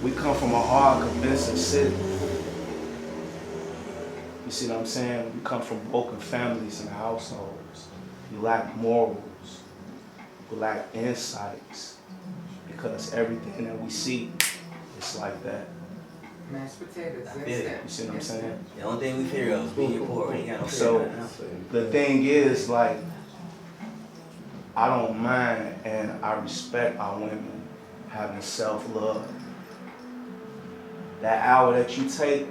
We come from a hard, convincing city. You see what I'm saying? We come from broken families and households. We lack morals. We lack insights. Because everything that we see, it's like that. Mashed potatoes. You see what I'm saying? The only thing we figure out is being poor. We ain't got no So the thing is, like, I don't mind and I respect our women having self-love. That hour that you take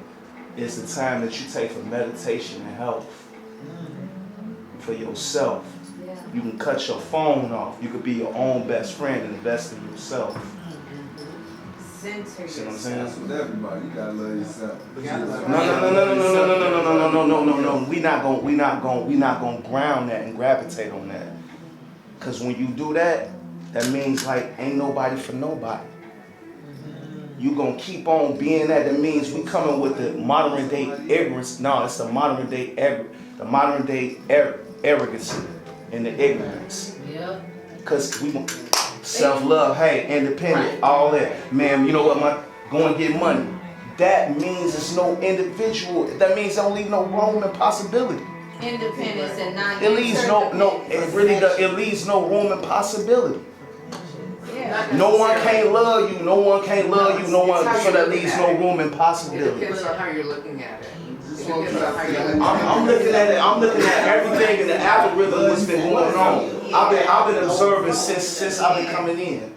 is the time that you take for meditation and health. For yourself. Yeah. You can cut your phone off. You could be your own best friend and invest in yourself. Center See what I'm saying? That's with everybody. You gotta love yourself. No. We not gonna ground that and gravitate on that. Cause when you do that, that means like ain't nobody for nobody. You gonna keep on being that. That means we coming with the modern day ignorance. No, it's the modern day arrogance and the ignorance. Yeah. Cause we want self-love, hey, independent, all that. Man, you know what, go and get money. That means there's no individual. That means don't leave no room and possibility. Independence and not It leaves it leaves no room and possibility. Yeah. No one can't love you. No one can't love you. No one. So that leaves no room and It possibility. depends on how you're looking at it. It depends on how you're looking I'm looking at it. I'm looking at everything in the algorithm that's been going on. I've been observing since I've been coming in.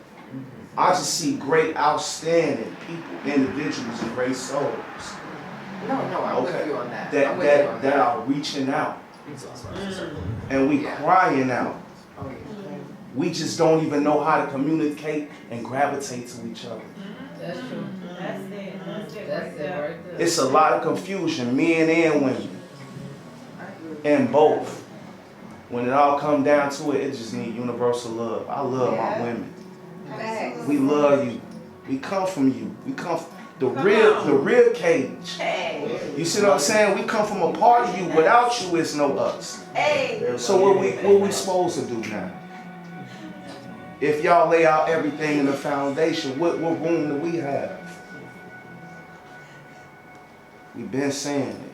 I just see great, outstanding people, individuals, and great souls. No, I'm with you on that. I'm with you on That are reaching out, and we crying out. We just don't even know how to communicate and gravitate to each other. That's true. That's it. That's it right there. It's a lot of confusion, men and women, and both. When it all comes down to it, it just needs universal love. I love my women. We love you. We come from you. We come from the real cage. You see what I'm saying? We come from a part of you. Without you, it's no us. So what we supposed to do now? If y'all lay out everything in the foundation, what room do we have? We've been saying it.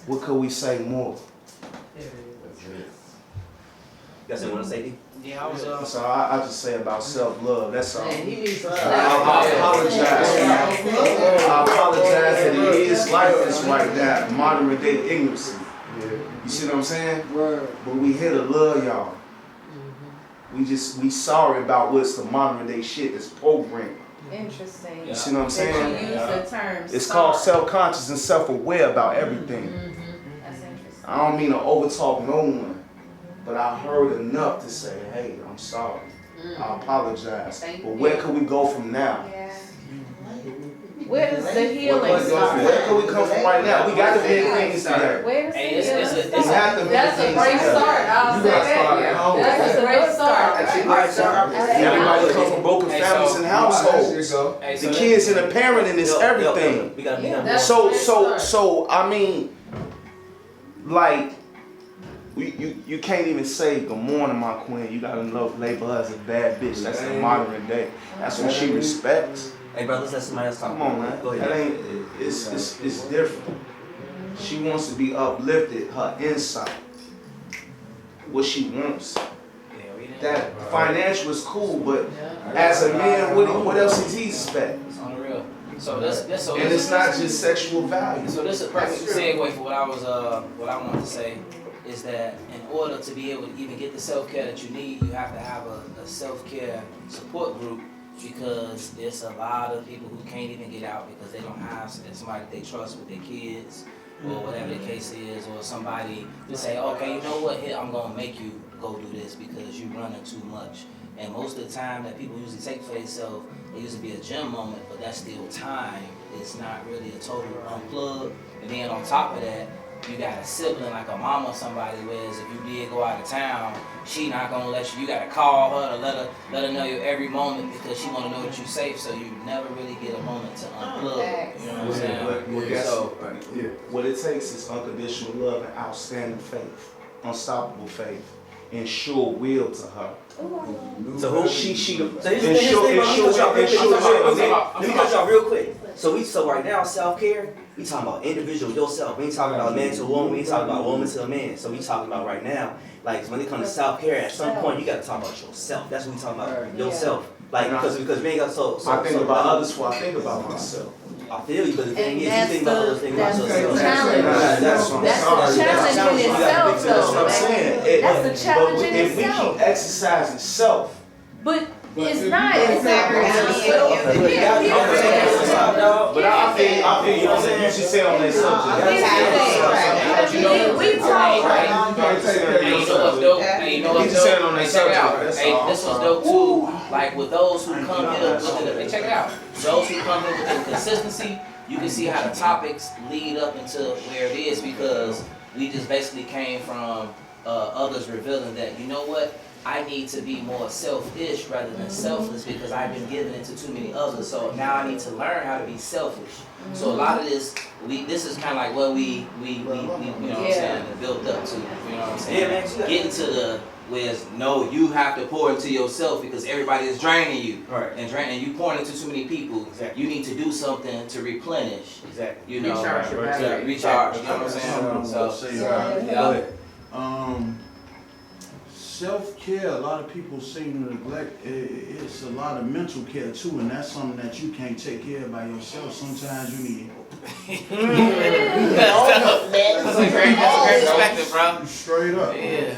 What could we say more? Guys, you want to say D? Yeah, I was. So I just say about self-love. That's all. Man, he needs to I apologize. I apologize that it is like this right now, modern day ignorance. You see what I'm saying? But we here to love y'all. We sorry about what's the modern day shit that's programmed. Interesting. You see what I'm saying? That you use the term It's called self-conscious and self-aware about everything. That's interesting. I don't mean to overtalk no one, but I heard enough to say, hey, I'm sorry. I apologize. But where can we go from now? Where does the healing start? Where can we come from right now? We got to big things together. Where does the healing It's start? That's a great start. I'll say that. That's a great start. Everybody come from broken families and households. The kids and the parenting is everything. So I mean, like, you can't even say good morning, my queen. You gotta label her as a bad bitch. That's the modern day. That's what she respects. Hey, bro, let's let somebody else talk. Come on, man. Go ahead. That ain't. It's different. She wants to be uplifted. Her insight. What she wants. That financial is cool, but as a man, what else does he expect? It's on the real. So And it's not just sexual value. So this is a perfect segue for what I wanted to say is that in order to be able to even get the self-care that you need, you have to have a self-care support group, because there's a lot of people who can't even get out because they don't have somebody they trust with their kids or whatever the case is, or somebody to say, okay, you know what, here, I'm gonna make you go do this because you're running too much. And most of the time that people usually take for themselves, it used to be a gym moment, but that's still time. It's not really a total unplug. And then on top of that, you got a sibling like a mama or somebody, whereas if you did go out of town, she not gonna let you. You gotta call her to let her know you every moment because she wanna know that you're safe. So you never really get a moment to unplug. You know what I'm saying? What it takes is unconditional love and outstanding faith, unstoppable faith, and sure will to her. So who? Let me cut y'all real quick. So right now, self-care, we talking about individual yourself. We ain't talking about man to a woman. We ain't talking about woman to a man. So we talking about right now, like when it comes to self-care, at some point you got to talk about yourself. That's what we talking about, yourself. Like because we ain't got I think about others before I think about myself. I feel you, but the thing is, you think about others, think about yourself. That's the challenge in itself, though. That's what I'm saying. That's the challenge in If we itself. keep exercising self, But it's not. It's but I feel you know what I'm saying. You should say on that subject. We talk. Hey, you know what's dope? Hey, you know what's dope? on that Hey, check it out. subject. Hey, this was dope too. Like with those who come here with the, check it out. Those who come here with the consistency, you can see how the topics lead up into where it is, because we just basically came from others revealing that, you know what, I need to be more selfish rather than selfless because I've been giving it to too many others. So now I need to learn how to be selfish. So a lot of this, this is kind of like what we you know what I'm saying, built up to. You know what I'm saying? Yeah, man. Getting to the whereas no, you have to pour into yourself because everybody is draining you. Right. And you pouring into too many people. Exactly. You need to do something to replenish. Exactly. You know, Recharge your to battery. recharge. You know what I'm saying? So self-care, a lot of people seem to neglect. It's a lot of mental care too, and that's something that you can't take care of by yourself. Sometimes you need help. That's a great perspective, bro. Straight up. Yeah.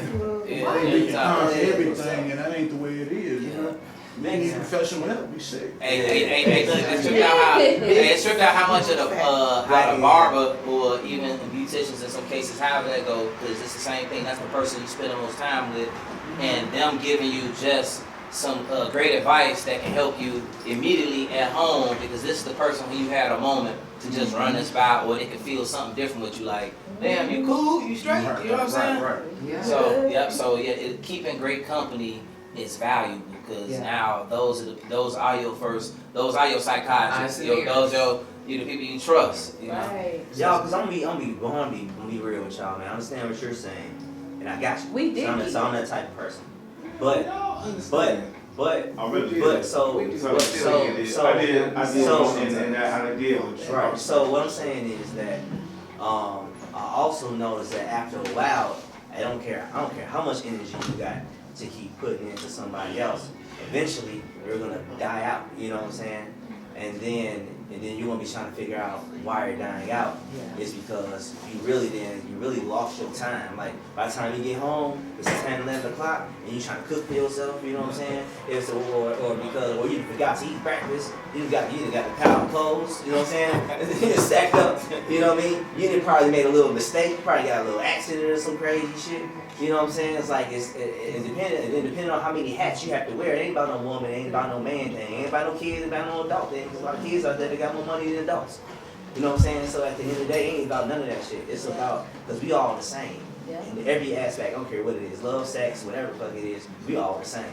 They think it comes everything, and that ain't the way it is. You know? You need professional help. Be sick. Hey, look, it's tripped out how much of the how the barber or even the beauticians in some cases how that go, because it's the same thing. That's the person you spend the most time with, and them giving you just some great advice that can help you immediately at home, because this is the person who you had a moment to just run this by, or they can feel something different with you, like, damn, you cool, you straight, you know what I'm saying? Right. Yeah. So keeping great company is valuable, because now those are your psychiatrists, those are the people you trust, you know. Right. Y'all, cause I'm gonna be real with y'all, man. I understand what you're saying, and I got you. We did. So I'm that type of person. But I really did. but so I did right. So what I'm saying is that I also noticed that after a while, I don't care how much energy you got to keep putting into somebody else. Eventually, you're gonna die out. You know what I'm saying? And then you're gonna be trying to figure out why you're dying out. It's because you really lost your time. Like by the time you get home, it's 10, 11 o'clock, and you trying to cook for yourself. You know what I'm saying? Or you forgot to eat breakfast. You got the pile of clothes. You know what I'm saying? It's stacked up. You know what I mean? You didn't probably made a little mistake. You probably got a little accident or some crazy shit. You know what I'm saying? It's like depending on how many hats you have to wear. It ain't about no woman, it ain't about no man thing, it ain't about no kids, it ain't about no adult thing. There's a lot of kids out there that got more money than adults. You know what I'm saying? So at the end of the day, it ain't about none of that shit. It's about, because we all the same. In every aspect, I don't care what it is, love, sex, whatever the fuck it is, we all the same.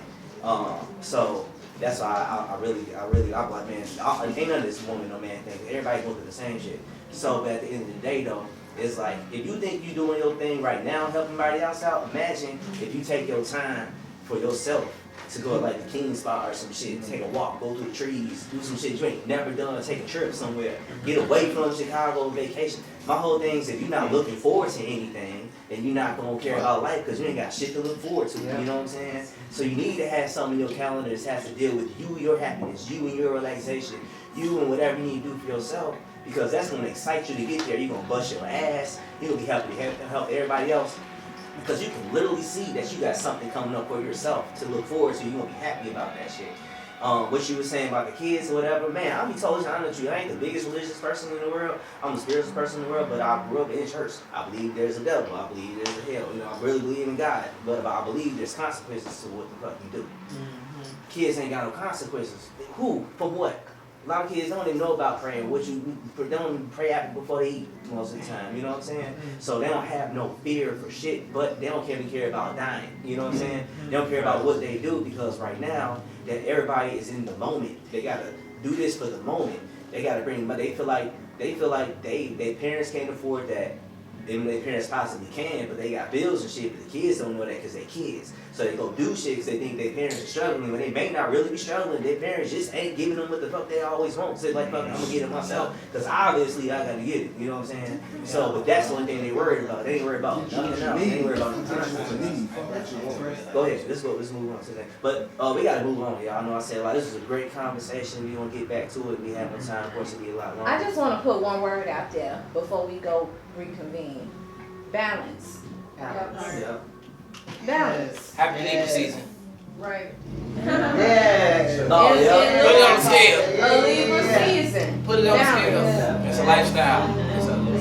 So that's why I'm like, man, ain't none of this woman or man thing. Everybody going through the same shit. So but at the end of the day though, it's like, if you think you're doing your thing right now, helping everybody else out, imagine if you take your time for yourself to go to like the King spot or some shit, take a walk, go through the trees, do some shit you ain't never done, take a trip somewhere, get away from Chicago vacation. My whole thing is if you're not looking forward to anything, then you're not gonna care about life because you ain't got shit to look forward to, you know what I'm saying? So you need to have something in your calendar that has to deal with you, your happiness, you and your relaxation, you and whatever you need to do for yourself. Because that's gonna excite you to get there. You're gonna bust your ass. You're gonna be happy to help everybody else. Because you can literally see that you got something coming up for yourself to look forward to. You're gonna be happy about that shit. What you were saying about the kids or whatever, man, I'll be totally honest with you. I ain't the biggest religious person in the world. I'm the spiritual person in the world, but I grew up in church. I believe there's a devil. I believe there's a hell. You know, I really believe in God. But I believe there's consequences to what the fuck you do. Kids ain't got no consequences. Who? For what? A lot of kids don't even know about praying. They don't even pray after before they eat most of the time. You know what I'm saying? So they don't have no fear for shit, but they don't even care about dying. You know what I'm saying? They don't care about what they do because right now that everybody is in the moment. They gotta do this for the moment. They gotta bring. But they feel like their parents can't afford that. Even their parents possibly can, but they got bills and shit, but the kids don't know that because they're kids. So they go do shit because they think their parents are struggling, when they may not really be struggling. Their parents just ain't giving them what the fuck they always want. So like, fuck, I'm gonna get it myself, because obviously I gotta get it, you know what I'm saying? So, but that's the only thing they worried about. They ain't worried about nothing else. They ain't worried about nothing. Go ahead, let's move on to that. But we gotta move on, y'all. I know I said a lot. This is a great conversation. We gonna get back to it. We have no time for it to be a lot longer. I just want to put one word out there before we go reconvene. Balance. Yeah. Balance. Happy Libra season. Right. Yeah. Oh, yeah. Put it on the scale. A Libra season. Put it on the scale. It's a lifestyle.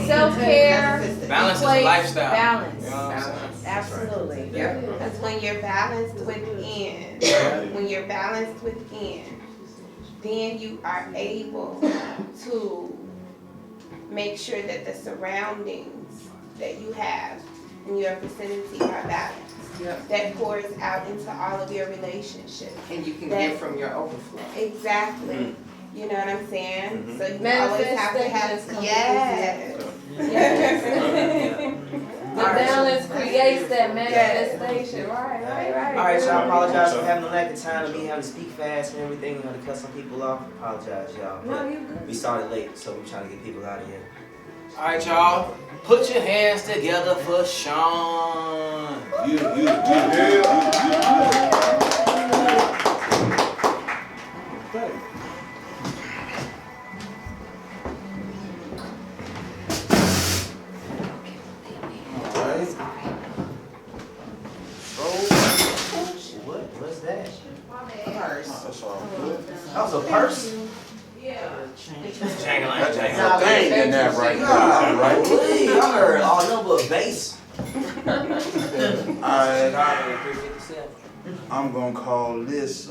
Self-care. Balance is a equates lifestyle. Balance. You know what I'm saying? Absolutely. Because when you're balanced within, then you are able to make sure that the surroundings that you have in your vicinity are balanced. That pours out into all of your relationships. And you can give from your overflow. Exactly. You know what I'm saying? So you always have to have, The balance creates that manifestation. Right. Alright, y'all, I apologize for having a lack of time and me having to speak fast and everything, to cut some people off. I apologize, y'all. No, you good. We started late, so we're trying to get people out of here. Alright, y'all. Put your hands together for Sean. purse. That's all good. That was a purse? Yeah. That's a thing in there right now, right? Please, I heard all nothing but bass. Alright, I'm gonna call this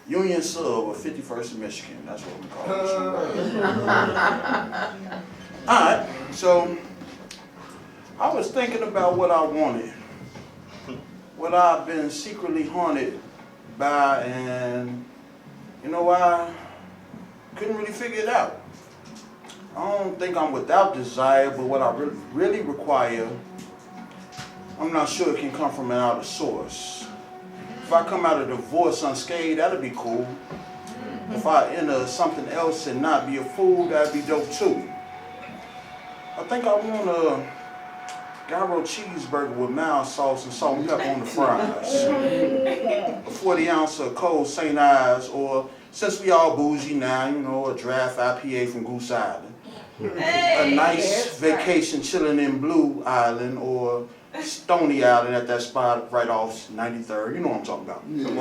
Union Sub of 51st and Michigan. That's what I'm calling this. Alright, so I was thinking about what I wanted, what I've been secretly haunted by, and you know, I couldn't really figure it out. I don't think I'm without desire, but what I really require, I'm not sure it can come from an outer source. If I come out of divorce unscathed, that'd be cool. If I enter something else and not be a fool, that'd be dope too. I think I want a gyro cheeseburger with mild sauce and salt and pepper on the fries. A 40 ounce of cold St. Ives, or since we all bougie now, you know, a draft IPA from Goose Island. A nice vacation chilling in Blue Island or Stony Island at that spot right off 93rd. You know what I'm talking about. Come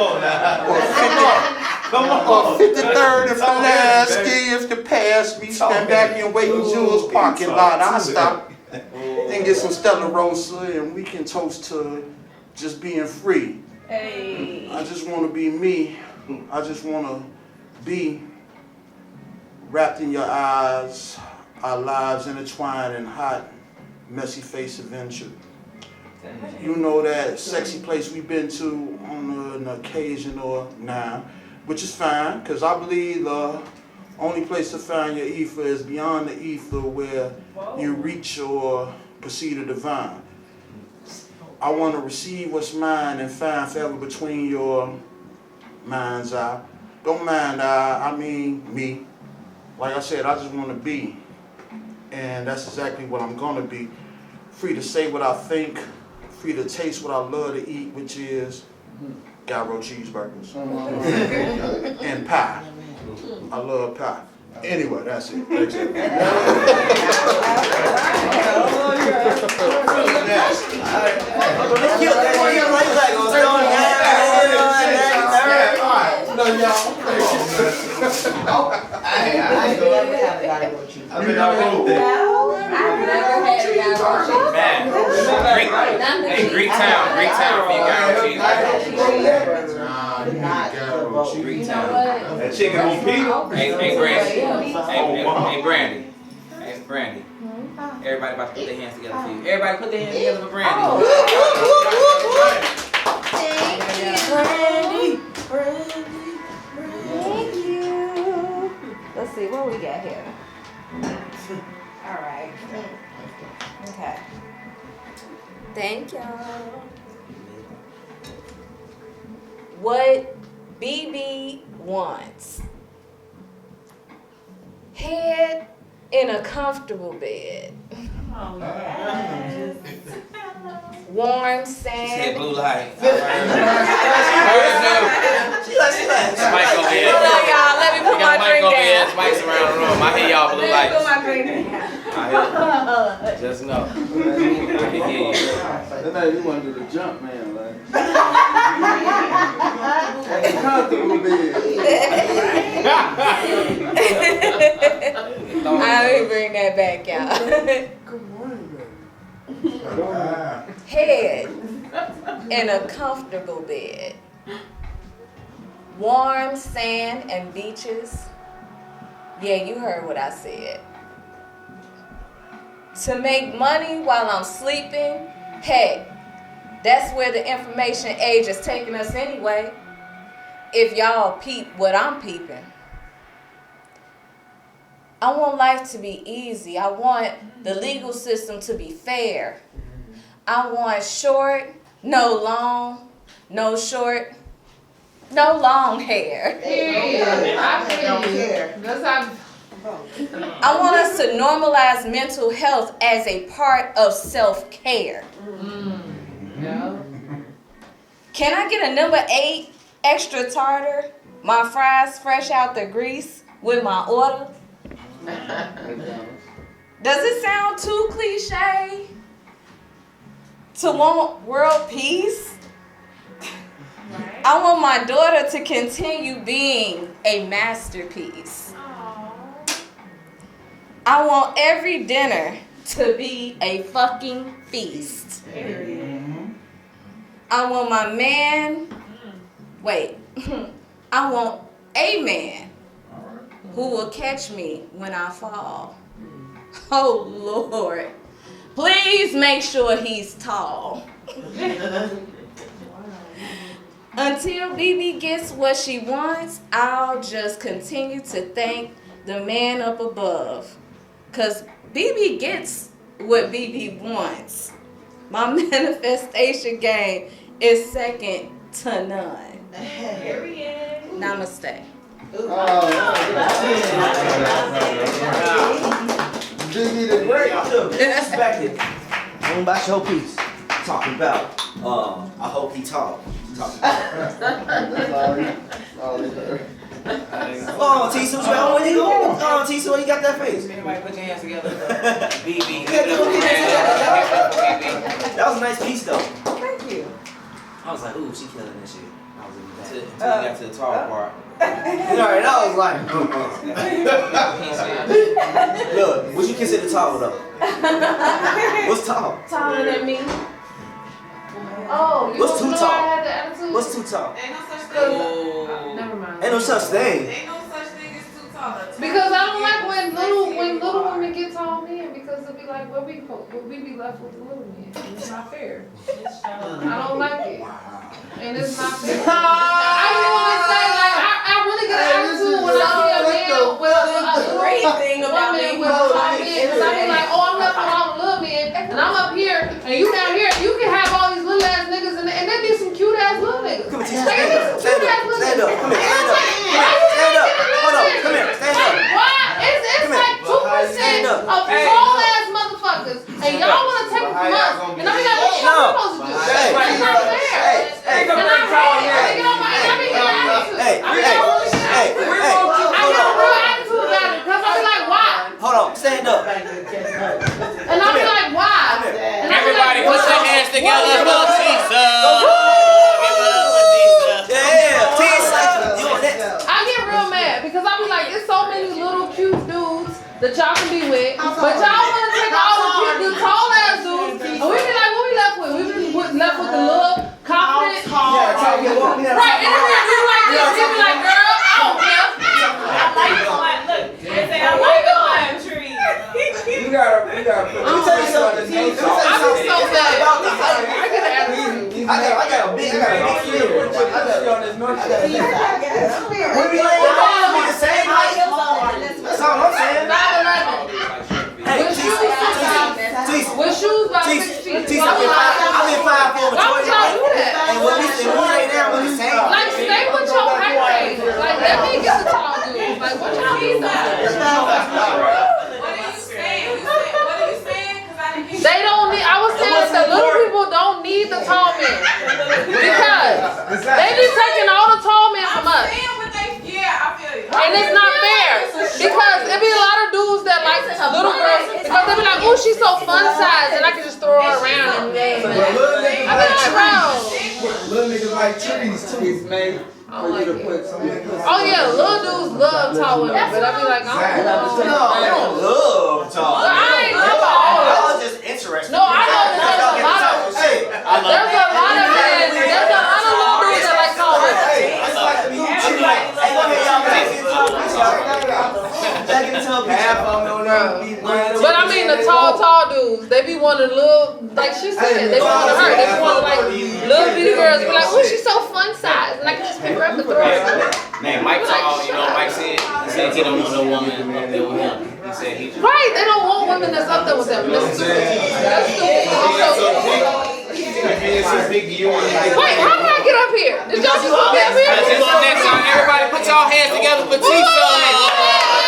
on now. Or 53rd if Pulaski, if the pass me, stand back and wait in Jules parking lot. I'll stop and get some Stella Rosa and we can toast to just being free. Hey. I just want to be me. I just want to be wrapped in your eyes, our lives intertwined in hot, messy face adventure. You know that sexy place we've been to on an occasion or now, which is fine, because I believe the only place to find your ether is beyond the ether where you reach or perceive the divine. I want to receive what's mine and find forever between your mind's eye. Don't mind I mean me. Like I said, I just want to be. And that's exactly what I'm going to be. Free to say what I think, free to taste what I love to eat, which is gyro cheeseburgers and pie. I love pie. Anyway, that's it. Thanks, Greek town for you guys. Greek town. That chicken on Pete. Hey, Brandy. Hey, Brandy. Everybody about to put their hands together for you. Everybody put their hands together for Brandy. Thank you. Let's see what we got here. All right. Okay. Thank y'all. What BB wants. Head in a comfortable bed. Oh, yeah. Warm She sand. said blue light. Hold on, y'all. Let me put my drink down. Spikes around the room. I hear y'all blue Let me lights. put my drink down. I hear you. Just know. I can hear you. That night you want to do the jump, man, like. Comfortable bed. Let me bring that back, y'all. Head in a comfortable bed. Warm sand and beaches. Yeah, you heard what I said. To make money while I'm sleeping, heck, that's where the information age is taking us anyway. If y'all peep what I'm peeping. I want life to be easy. I want the legal system to be fair. I want short, no long, no short, no long hair. I want us to normalize mental health as a part of self-care. Yeah. Can I get a number 8 extra tartar? My fries fresh out the grease with my order? Does it sound too cliche to want world peace? I want my daughter to continue being a masterpiece. I want every dinner to be a fucking feast. I want my man, I want a man who will catch me when I fall. Oh Lord, please make sure he's tall. Until BB gets what she wants, I'll just continue to thank the man up above. Cause BB gets what BB wants. My manifestation game is second to none. Namaste. BB the great. Perspective. Going about your piece. Talking about, I hope he tall. Talking about. Oh, Tisa, where you going? Oh, Tisa, where you got that face? Everybody put your hands together. BB. That was a nice piece, though. Thank you. I was like, ooh, she killing this shit. I was in Until you got to the tall part. Alright, I was like, look, what you consider tall, though? What's tall? Taller than me. Oh, you What's too know tall? I had the attitude? What's too tall? Ain't no such Cause, thing. never mind. Ain't no such thing. Ain't no such thing as too tall. Because I don't like when little women get tall men, because it'll be like, what we be left with the little men. It's not fair. I don't like it. And it's not fair. I just want to say, like, I really get an attitude when I see a man with a great thing about woman being with a tall man, because I be like, oh, I'm left with all the little men, and I'm up here, and you down here, you can have all these little ass niggas, and there be some cute ass little niggas. Come here, Like, there be some cute ass little stand up, niggas. come here, stand up. Why you Stand up, taking the hold on, little come here, niggas? stand up. Why? It's like 2% of tall ass motherfuckers, and y'all want to take it from us. And I be like, what y'all supposed to do? Hey, It's not fair. hey, And I get on my, and I be getting attitude. hey, I got a real attitude about it, because I be like, why? hold on, stand up. And I be like, why? And I be Everybody like, put why? your hands together for Tisa. Yeah, Tisa, you on that? I get real mad because I be like, it's so many little cute dudes that y'all can be with, but y'all want to take all the cute, the tall ass dudes, and we be like, what we left with? We be left with the little confident, right? And then we like this, we be like, girl, I don't care. You gotta put Let me tell you something. I be so mad. I get an attitude. I got a big fear. We be like, we all be the same height. That's all I'm saying. 5'11". Hey, With shoes about 6 feet. Tisa, I've been 5'4" Why would y'all do that? And when we lay down, we the same. Like, stay with your height range. Like, let me get the tall dudes. Like, what y'all need to They don't need, I was saying that little people don't need the tall men. Because they be taking all the tall men from us. And it's not fair. Because it be a lot of dudes that like little girls, because they be like, oh, she's so fun size, and I can just throw her around. And I be like, bro. Little niggas like trees too, man. Oh yeah, little dudes love tall women, but I be like, I don't know. No, I don't love tall. I ain't never always. I was just interested. No, I know that there's a lot of little dudes that like tall women. But I mean the tall dudes, they be wanting little, like she said, they be wanting her. They be wanting like little bitty girls. Be like, oh, she's so fun size, and I can just pick her up and throw her. Man, Mike tall, you know, Mike said he don't want no woman up there with him. He said he Right, they don't want women that's up there with them. That's stupid. That's stupid. Wait, how did I get up here? Did y'all just put me up here? next time, everybody put y'all hands together for Tisa.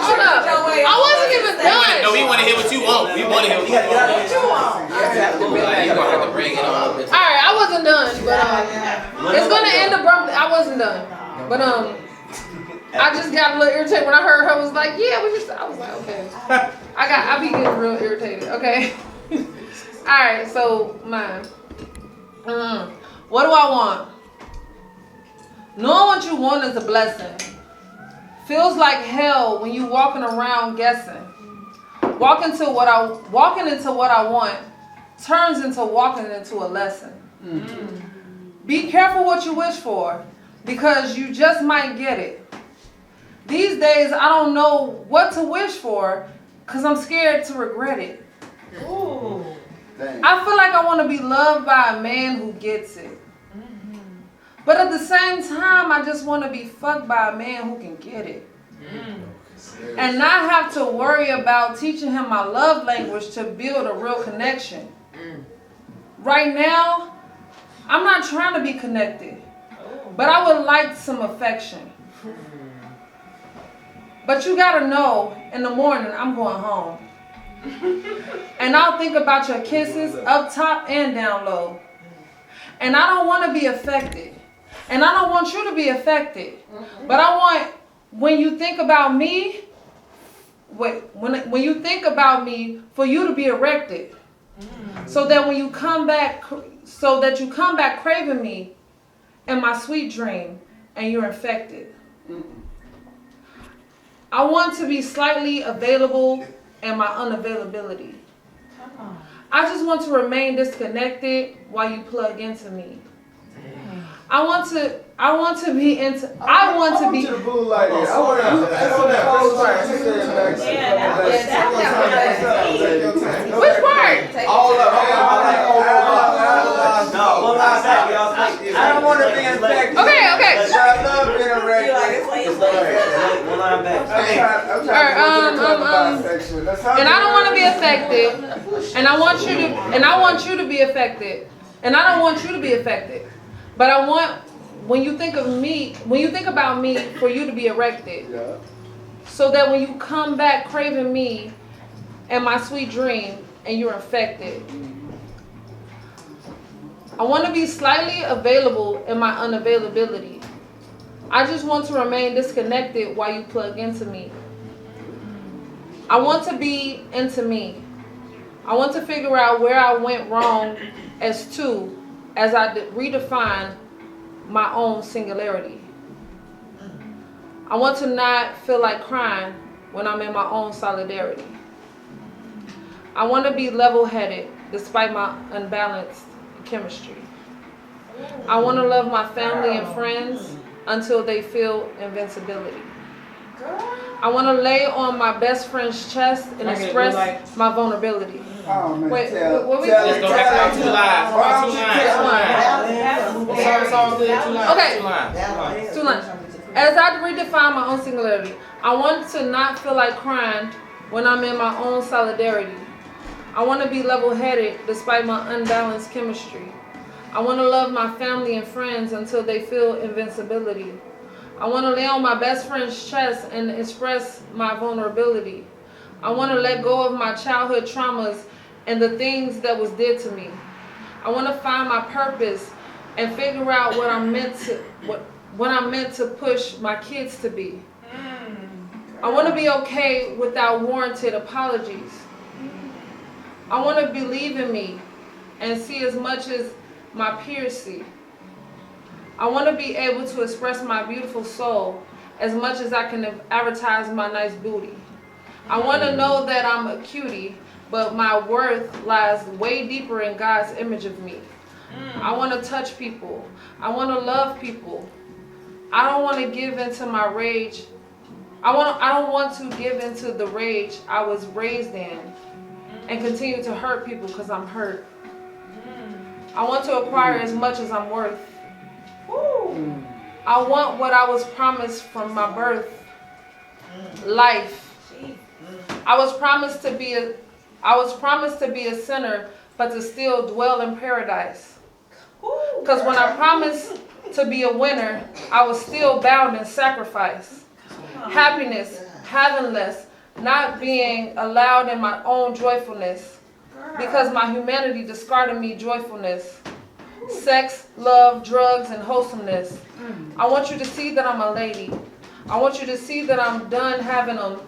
Hold up. I wasn't even done. No, we want to hear what you want. We want to hear what you want. You're going to have to bring it on. Alright, I wasn't done, but it's gonna end abruptly. I wasn't done. But I just got a little irritated when I heard her was like, yeah, we just I was like, okay. I be getting real irritated, okay. Alright, so mine. What do I want? Knowing what you want is a blessing. Feels like hell when you walking around guessing. Walking into what I want turns into walking into a lesson. Be careful what you wish for, because you just might get it. These days I don't know what to wish for, because I'm scared to regret it. Ooh. I feel like I want to be loved by a man who gets it. But at the same time, I just want to be fucked by a man who can get it. And not have to worry about teaching him my love language to build a real connection. Right now, I'm not trying to be connected, but I would like some affection. But you gotta know, in the morning, I'm going home. And I'll think about your kisses up top and down low. And I don't want to be affected. And I don't want you to be affected. But I want, when you think about me, when you think about me, for you to be erected. So that when you come back, so that you come back craving me in my sweet dream and you're infected. I want to be slightly available in my unavailability. I just want to remain disconnected while you plug into me. I want to be I want you to move like that. I want to. Which part? All of it. No, one line back, y'all. I don't want to be infected. Okay. I love being erected. One line back. I'm trying to bisexual. And I don't want to be affected. And I want you to be affected. And I don't want you to be affected. But I want, when you think about me, for you to be erected. Yeah. So that when you come back craving me and my sweet dream and you're infected. I want to be slightly available in my unavailability. I just want to remain disconnected while you plug into me. I want to be into me. I want to figure out where I went wrong as I redefine my own singularity. I want to not feel like crying when I'm in my own solidarity. I want to be level-headed despite my unbalanced chemistry. I want to love my family and friends until they feel invincibility. I want to lay on my best friend's chest and express my vulnerability. Oh man, Wait, tell what we tell doing? it, tell it. Okay, 2 lines. As I redefine my own singularity, I want to not feel like crying when I'm in my own solidarity. I want to be level-headed despite my unbalanced chemistry. I want to love my family and friends until they feel invincibility. I want to lay on my best friend's chest and express my vulnerability. I want to let go of my childhood traumas and the things that was did to me. I want to find my purpose and figure out what I'm meant to push my kids to be. I want to be okay without warranted apologies. I want to believe in me and see as much as my peers see. I want to be able to express my beautiful soul as much as I can advertise my nice booty. I want to know that I'm a cutie, but my worth lies way deeper in God's image of me. I want to touch people. I want to love people. I don't want to give into my rage. I don't want to give into the rage I was raised in and continue to hurt people because I'm hurt. I want to acquire as much as I'm worth. I want what I was promised from my birth. Life. I was promised to be a sinner, but to still dwell in paradise. Because when I promised to be a winner, I was still bound in sacrifice. Happiness, having less, not being allowed in my own joyfulness. Because my humanity discarded me joyfulness. Sex, love, drugs, and wholesomeness. I want you to see that I'm a lady. I want you to see that I'm done having them,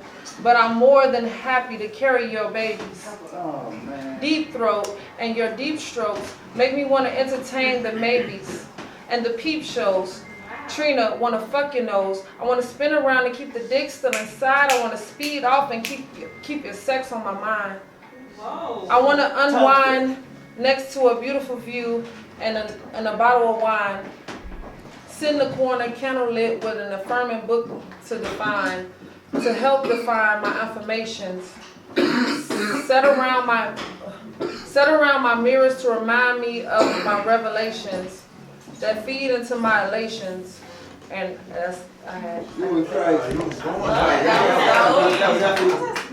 but I'm more than happy to carry your babies. Oh, man. Deep throat and your deep strokes make me want to entertain the maybes and the peep shows. Trina, wanna fuck your nose. I wanna spin around and keep the dick still inside. I wanna speed off and keep your sex on my mind. Whoa. I wanna unwind next to a beautiful view and a bottle of wine. Sit in the corner, candle lit with an affirming book to define, to help define my affirmations. Set around my mirrors to remind me of my revelations that feed into my elations. And that's I had. You was crazy.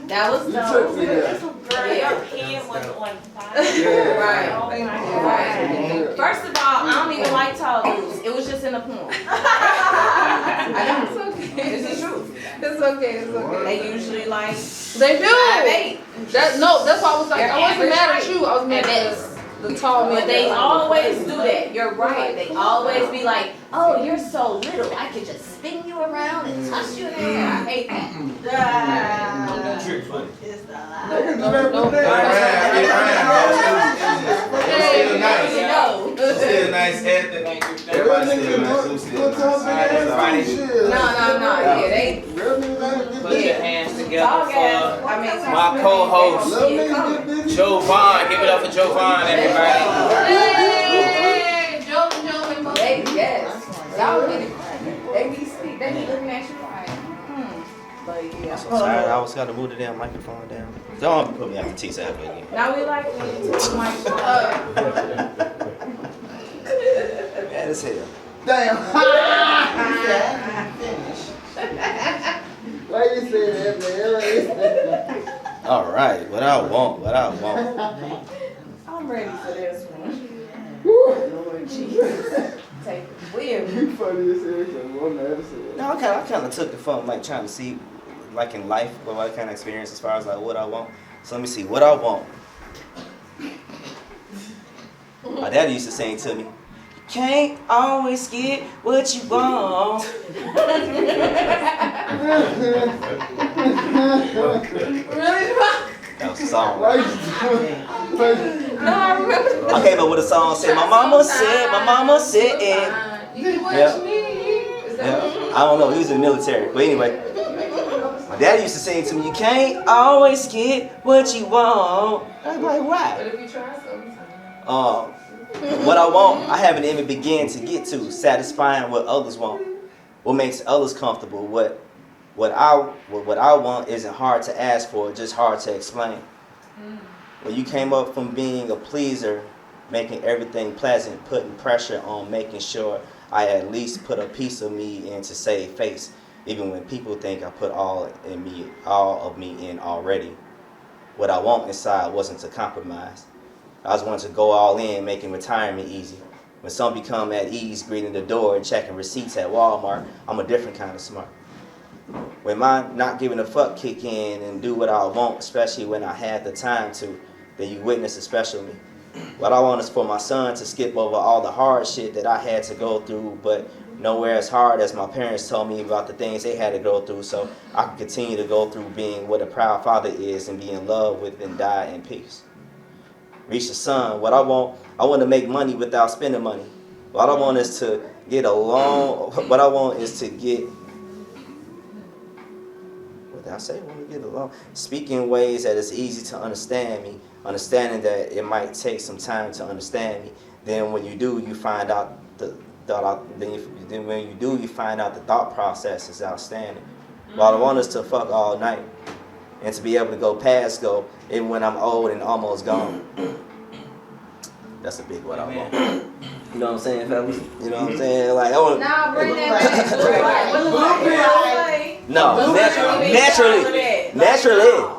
That was You took me there. Girl, your pen was on fire. Yeah. Right. Right. First of all, I don't even like tall dudes. It was just in the poem. It's okay. It's the truth. It's okay. It's okay. They usually like They do. 5'8". That's why I was like, They're I wasn't mad at average you. I was mad height. at the tall men. But they always do that. You're right. They always be like, oh, you're so little. I could just spin you around and touch your hair. I hate that. Trick funny. Still nice. Everybody still nice. No. Yeah, they. Put your hands together Dog for ass. I mean, my co-host, Joe Vaughn. Give it up for Joe Vaughn, everybody. Hey, Joe and Yes. Y'all get it. They be looking at you like, But yeah. I'm so tired. I always got to move the damn microphone down. Don't put me after T halfway again. Now we like when you talk like, Mad as hell. Damn. Why you say that, man? All right, what I want. I'm ready for this one. Lord Jesus. Take the wheel. You funny as hell, 'cause one the other side. No, I kind of took it from like trying to see, like in life, what I kind of experience as far as like what I want. So let me see what I want. My daddy used to sing to me, "You can't always get what you want." Really? That was a song. Why you No, I remember. I came up with a song saying, my mama said it. You get what Yeah. you need. Is that Yeah. I don't know, he was in the military. But anyway, my daddy used to sing to me, "You can't always get what you want." I'm like, why? But if you try something. What I want, I haven't even began to get to, satisfying what others want, what makes others comfortable. What I want isn't hard to ask for, just hard to explain. When you came up from being a pleaser, making everything pleasant, putting pressure on making sure I at least put a piece of me in to save face, even when people think I put all of me in already. What I want inside wasn't to compromise. I was wanting to go all in, making retirement easy. When some become at ease, greeting the door and checking receipts at Walmart, I'm a different kind of smart. When my not giving a fuck kick in and do what I want, especially when I had the time to, then you witness a special me. What I want is for my son to skip over all the hard shit that I had to go through, but nowhere as hard as my parents told me about the things they had to go through, so I can continue to go through being what a proud father is and be in love with and die in peace. Reach the sun. What I want to make money without spending money. What I want is to get along. What I want is to get. What did I say? I want to get along. Speak in ways that it's easy to understand me. Understanding that it might take some time to understand me. Then when you do, you find out the thought. Then when you do, you find out the thought process is outstanding. What I want is to fuck all night. And to be able to go past go, even when I'm old and almost gone. That's a big what I want. You know what I'm saying, fellas? You know what I'm saying? Like I want. Nah, bring that back. No, naturally.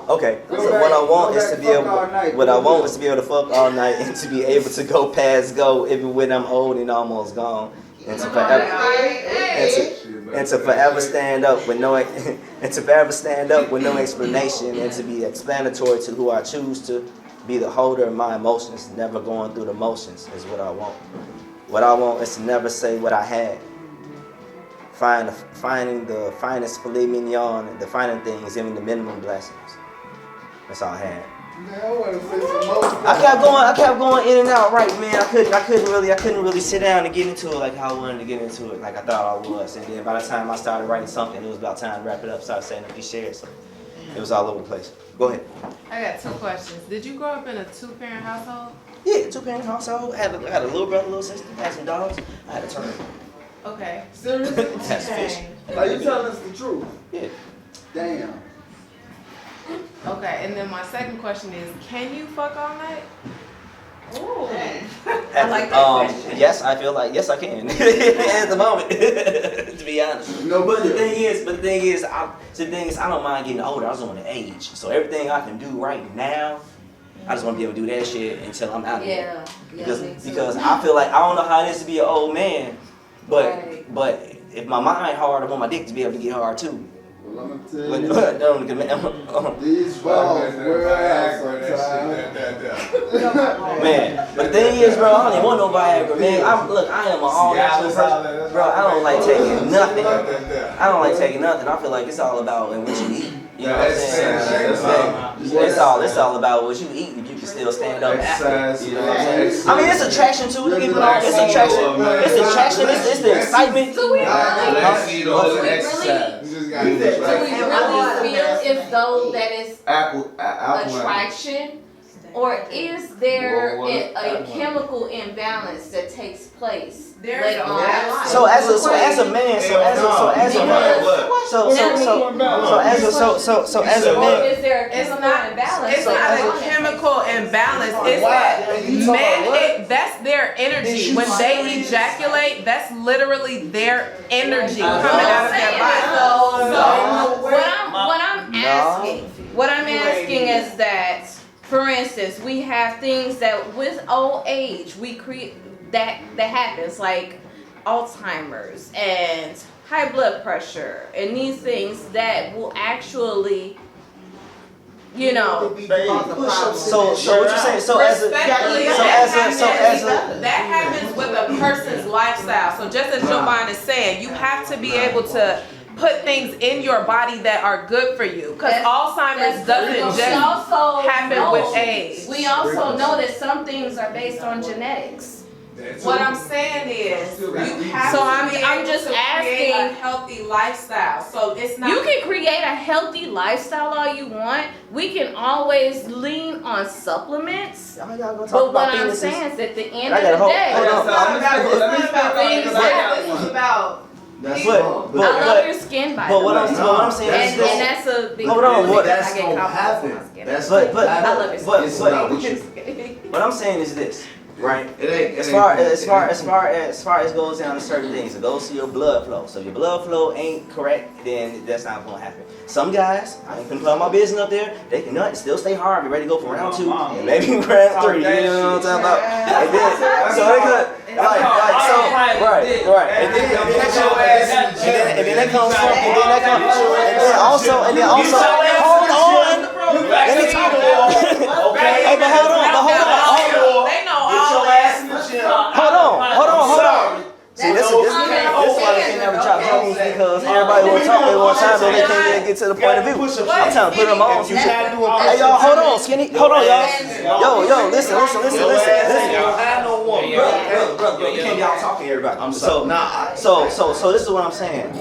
Okay. So what I want is to be able. What I want is to be able to fuck all night and to be able to go past go, even when I'm old and almost gone, and to forever. And to forever stand up with no explanation, and to be explanatory to who I choose to be, the holder of my emotions, never going through the motions is what I want. What I want is to never say what I had. finding the finest filet mignon, the finer things, giving the minimum blessings. That's all I had. I kept going in and out, right, man. I couldn't really sit down and get into it like how I wanted to get into it, like I thought I was. And then by the time I started writing something, it was about time to wrap it up. Started setting up these shares, so it was all over the place. Go ahead. I got 2 questions. Did you grow up in a 2-parent household? Yeah, 2-parent household. I had a little brother, little sister, had some dogs. I had a turtle. Okay. Seriously? That's fish. Are you telling us the truth? Yeah. Damn. Okay, and then my second question is, can you fuck all night? Ooh. I like that question. Yes, I feel like yes I can at the moment. To be honest. No, but the thing is, I don't mind getting older. I just want to age. So everything I can do right now, I just want to be able to do that shit until I'm out of here. Because I feel like I don't know how it is to be an old man, but if my mind hard, I want my dick to be able to get hard too. Well, I'm gonna tell you, these balls were out Man, but the thing is, bro, I don't even want no Viagra, man. I am an all natural person, bro. I don't like taking nothing. I feel like it's all about what you eat. You know what I'm saying? It's all about what you eat. If you can still stand up after. You know what I'm saying? I mean, it's attraction too. It's attraction. It's the excitement. Do we really feel as though that is attraction? Or is there a chemical imbalance that takes place later on in life? So as a man, is there a chemical imbalance? It's not a chemical imbalance. It's that that's their energy. When they ejaculate, that's literally their energy coming out of their body. So what I'm asking is that, for instance, we have things that with old age we create that happens, like Alzheimer's and high blood pressure and these things that will actually, you know. So what you saying? That happens with a person's lifestyle. So just as Jovan is saying, you have to be able to put things in your body that are good for you. Because Alzheimer's doesn't just happen with age. We also know that some things are based on genetics. What I'm saying is, you have to be able to create a healthy lifestyle. So it's not. You can create a healthy lifestyle all you want. We can always lean on supplements. But what I'm saying is, at the end of the day, this is about. That's I love your skin, by the way. What I'm saying is this. And that's a big Hold on, what? That's gonna happen. I love your skin. What I'm saying is this, right? As far as goes down to certain things, it goes to your blood flow. So if your blood flow ain't correct, then that's not gonna happen. Some guys, I ain't gonna put my business up there, they can nut and still stay hard, be ready to go for round 2, and maybe round 3, you know what I'm talking about? And then, so they could, right. And then that comes from, and then also, hold on, let me talk. Hey, but hold on. They know all that. Hold on. See, this is why they can never drop jokes, because everybody will talk at one time, so they can't get to the point of view. I'm trying to put them on. Hey, y'all, hold on, Skinny. Hold on, y'all. Yo, listen. Bro, you can't be out talking to everybody. So this is what I'm saying.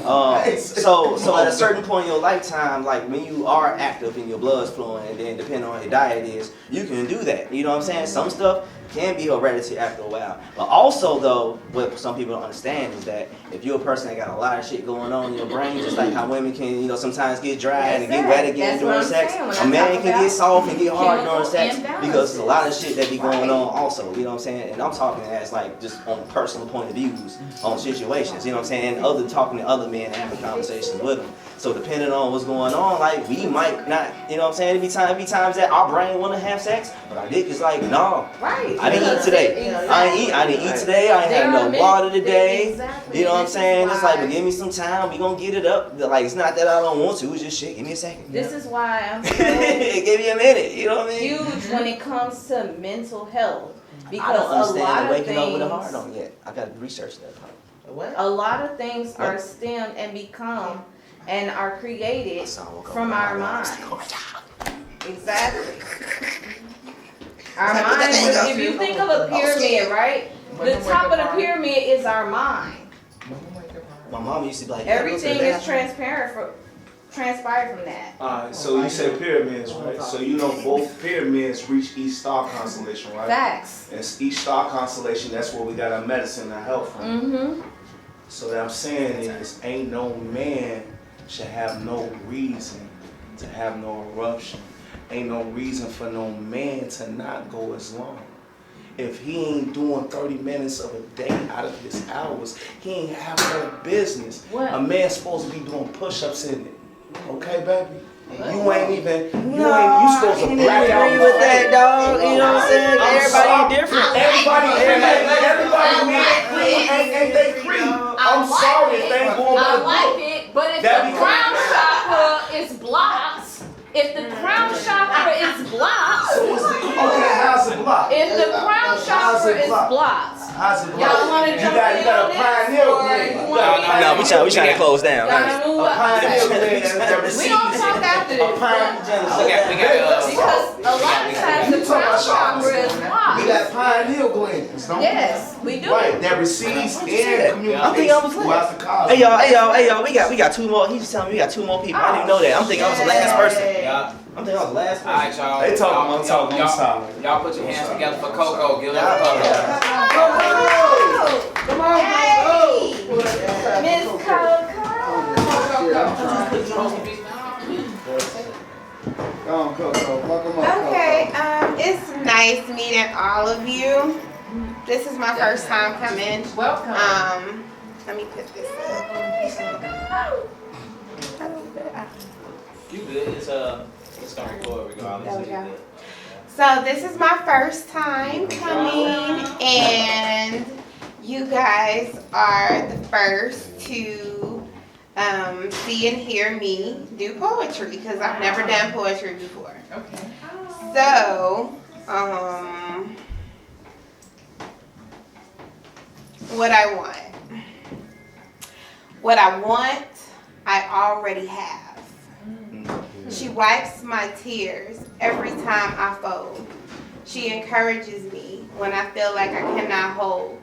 So at a certain point in your lifetime, like when you are active and your blood's flowing, and then depending on your diet is, you can do that. You know what I'm saying? Some stuff can be hereditary after a while. But also though, what some people don't understand is that if you're a person that got a lot of shit going on in your brain, just like how women can, sometimes get dry and get wet again during sex, a man can get soft and get hard during sex because there's a lot of shit that be going on also, you know what I'm saying? And I'm talking as like just on personal point of views on situations, you know what I'm saying? And talking to other men and having conversations with them. So depending on what's going on, like we might not, you know what I'm saying? It be times that our brain want to have sex, but our dick is like, no. Right. I didn't eat today. I didn't eat today. I ain't had no water today. You know what I'm saying? It's like, but give me some time. We gonna get it up. Like, it's not that I don't want to. It's just shit. Give me a second. This is why I'm so give me a minute. You know what I mean? huge when it comes to mental health. I Because don't understand a lot waking of up with a things, heart on yet. I gotta research that part. What? A lot of things are stemmed and become and are created from our mind. Exactly. Our mind, if you think of a pyramid, right? The top of the pyramid is our mind. My mom used to be like, Everything is transpired from that. Alright, so you said pyramids, right? So you know both pyramids reach each star constellation, right? Facts. And each star constellation, that's where we got our medicine and health from. Mm-hmm. So what I'm saying is, ain't no man should have no reason to have no eruption. Ain't no reason for no man to not go as long. If he ain't doing 30 minutes of a day out of his hours, he ain't have no business. What? A man's supposed to be doing push-ups in it. Okay, baby? You ain't even, you supposed to black out. agree with that, dog. You know what I'm saying? Everybody different. Everybody, ain't they free? I'm sorry if they ain't going by the I like book. it, but if That the because- crown chakra is blocked, if the crown chakra is blocked, Okay, how's it blocked? if the crown chakra is blocked, How's it blocked? y'all wanna jump in You got on a this, pioneer or gland. you wanna No, we trying to close down. y'all wanna move A up? pioneer gland that We receives. gonna talk after this, because a lot of times the crown chakra is We blocked. got pineal glands, don't we? Yes, we do. Right, that receives air I think I was throughout the cosmos. Hey y'all, we got 2 more. He just telling me we got 2 more people. I didn't even know that. I'm thinking I was the last person. Y'all, I'm thinking I was the last person. alright, y'all. They talking, I'm talking, I'm sorry. Y'all put your hands together for Coco. Give it up for Coco. Come on, hey, Miss Coco. Go on, Coco. Welcome up, Okay, it's nice meeting all of you. This is my first time coming. Welcome. Let me put this up. You good? It's gonna record regardless. There we So you go. good. So this is my first time coming, and you guys are the first to see and hear me do poetry, because I've never done poetry before. Okay. So, what I want, I already have. She wipes my tears every time I fold. She encourages me when I feel like I cannot hold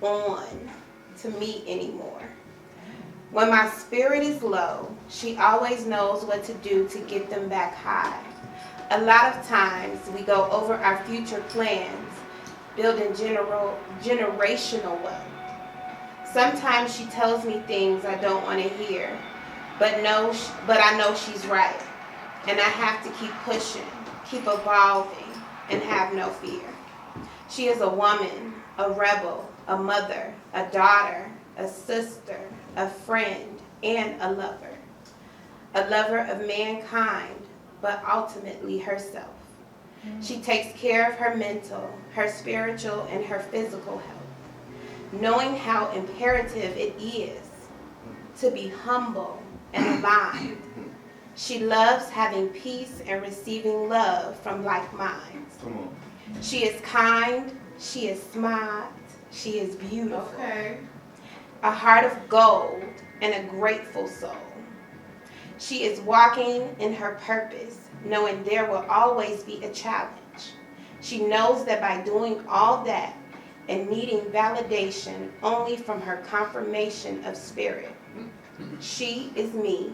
on to me anymore. When my spirit is low, she always knows what to do to get them back high. A lot of times we go over our future plans, building generational wealth. Sometimes she tells me things I don't want to hear, but I know she's right. And I have to keep pushing, keep evolving, and have no fear. She is a woman, a rebel, a mother, a daughter, a sister, a friend, and a lover. A lover of mankind, but ultimately herself. She takes care of her mental, her spiritual, and her physical health, knowing how imperative it is to be humble and aligned. She loves having peace and receiving love from like minds. Come on. She is kind, she is smart, she is beautiful. Okay. A heart of gold and a grateful soul. She is walking in her purpose, knowing there will always be a challenge. She knows that by doing all that and needing validation only from her confirmation of spirit, she is me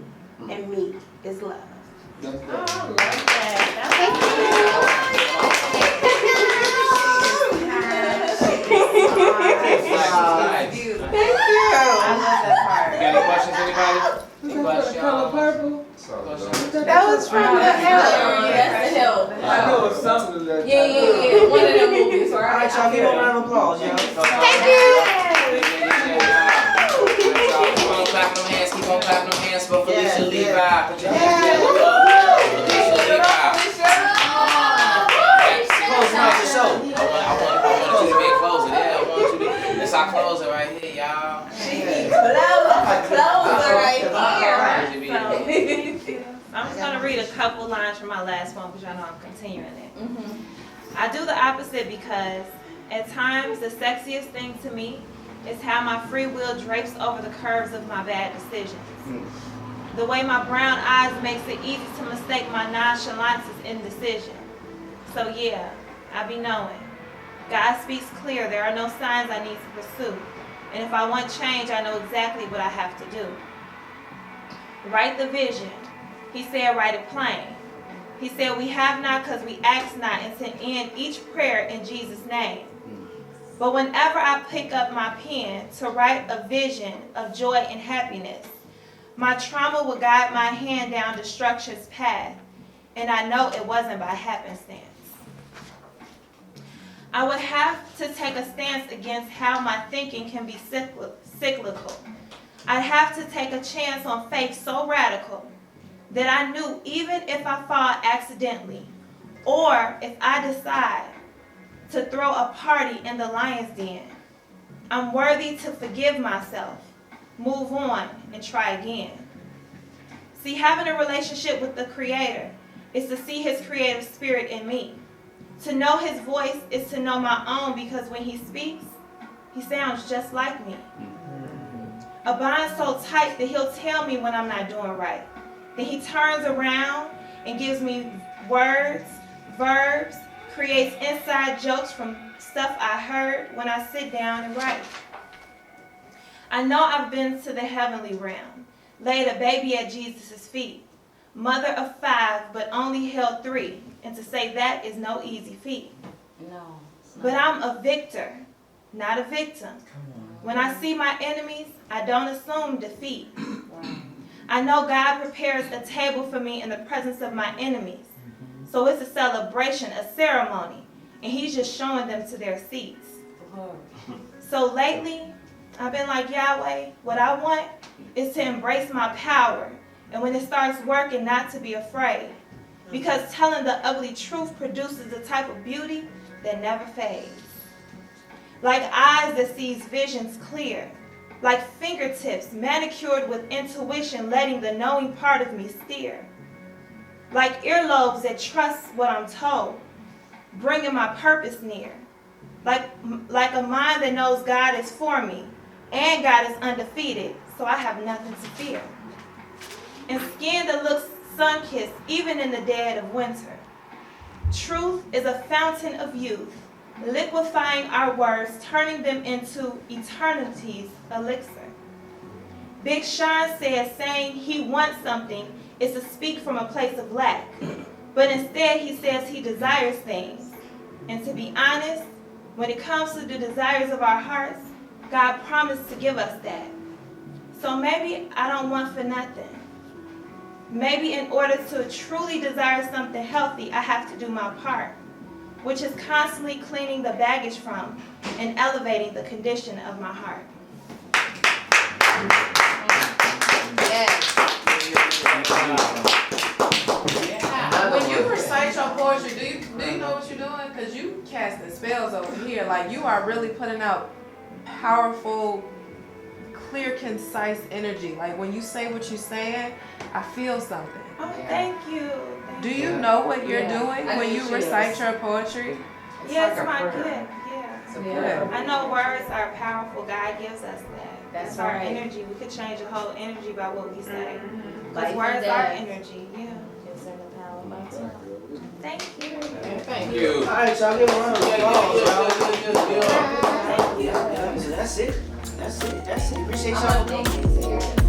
and me is love. Oh, I love that. Thank you. I love that part. Got any questions, anybody? Any questions? Color purple. That was from the help. That's the help. I know it's something that. Yeah. One of them movies, All right? right, y'all, give them a round of applause, y'all. Thank you. Keep on clapping them hands, keep on clapping them hands for Felicia Yes, Levi. yes. Put your hands together. Felicia Levi. Close out the show. I want you to be a closer. Yeah, I want you to. That's our closer right here, y'all. Closer right here. I'm just gonna read a couple lines from my last one, because y'all know I'm continuing it. I do the opposite because at times the sexiest thing to me It's how my free will drapes over the curves of my bad decisions. The way my brown eyes makes it easy to mistake my nonchalance as indecision. So yeah, I be knowing. God speaks clear, there are no signs I need to pursue. And if I want change, I know exactly what I have to do. Write the vision. He said, write it plain. He said, we have not because we ask not, and to end each prayer in Jesus' name. But whenever I pick up my pen to write a vision of joy and happiness, my trauma will guide my hand down destruction's path, and I know it wasn't by happenstance. I would have to take a stance against how my thinking can be cyclical. I'd have to take a chance on faith so radical that I knew even if I fall accidentally, or if I decide to throw a party in the lion's den, I'm worthy to forgive myself, move on, and try again. See, having a relationship with the Creator is to see His creative spirit in me. To know His voice is to know my own, because when He speaks, He sounds just like me. A bond so tight that He'll tell me when I'm not doing right. Then He turns around and gives me words, verbs, creates inside jokes from stuff I heard when I sit down and write. I know I've been to the heavenly realm, laid a baby at Jesus' feet, mother of 5 but only held 3, and to say that is no easy feat. No. But I'm a victor, not a victim. When I see my enemies, I don't assume defeat. I know God prepares a table for me in the presence of my enemies. So it's a celebration, a ceremony, and He's just showing them to their seats. So lately, I've been like, Yahweh, what I want is to embrace my power, and when it starts working, not to be afraid. Because telling the ugly truth produces a type of beauty that never fades. Like eyes that sees visions clear, like fingertips manicured with intuition, letting the knowing part of me steer. Like earlobes that trust what I'm told, bringing my purpose near. Like a mind that knows God is for me, and God is undefeated, so I have nothing to fear. And skin that looks sun-kissed even in the dead of winter. Truth is a fountain of youth, liquefying our words, turning them into eternity's elixir. Big Sean says saying he wants something is to speak from a place of lack, but instead he says he desires things. And to be honest, when it comes to the desires of our hearts, God promised to give us that. So maybe I don't want for nothing. Maybe in order to truly desire something healthy, I have to do my part, which is constantly cleaning the baggage from and elevating the condition of my heart. When you recite your poetry, do you know what you're doing? Because you casting spells over here. Like, you are really putting out powerful, clear, concise energy. Like, when you say what you're saying, I feel something. Oh, thank you. Do you know what you're doing when you recite your poetry? Yes, my gift. Yeah. I know words are powerful. God gives us that. That's our energy. We could change the whole energy by what we say. Because words are energy. Yeah. Thank you. Thank you. All right, y'all give a round of applause, y'all. That's it. Appreciate y'all.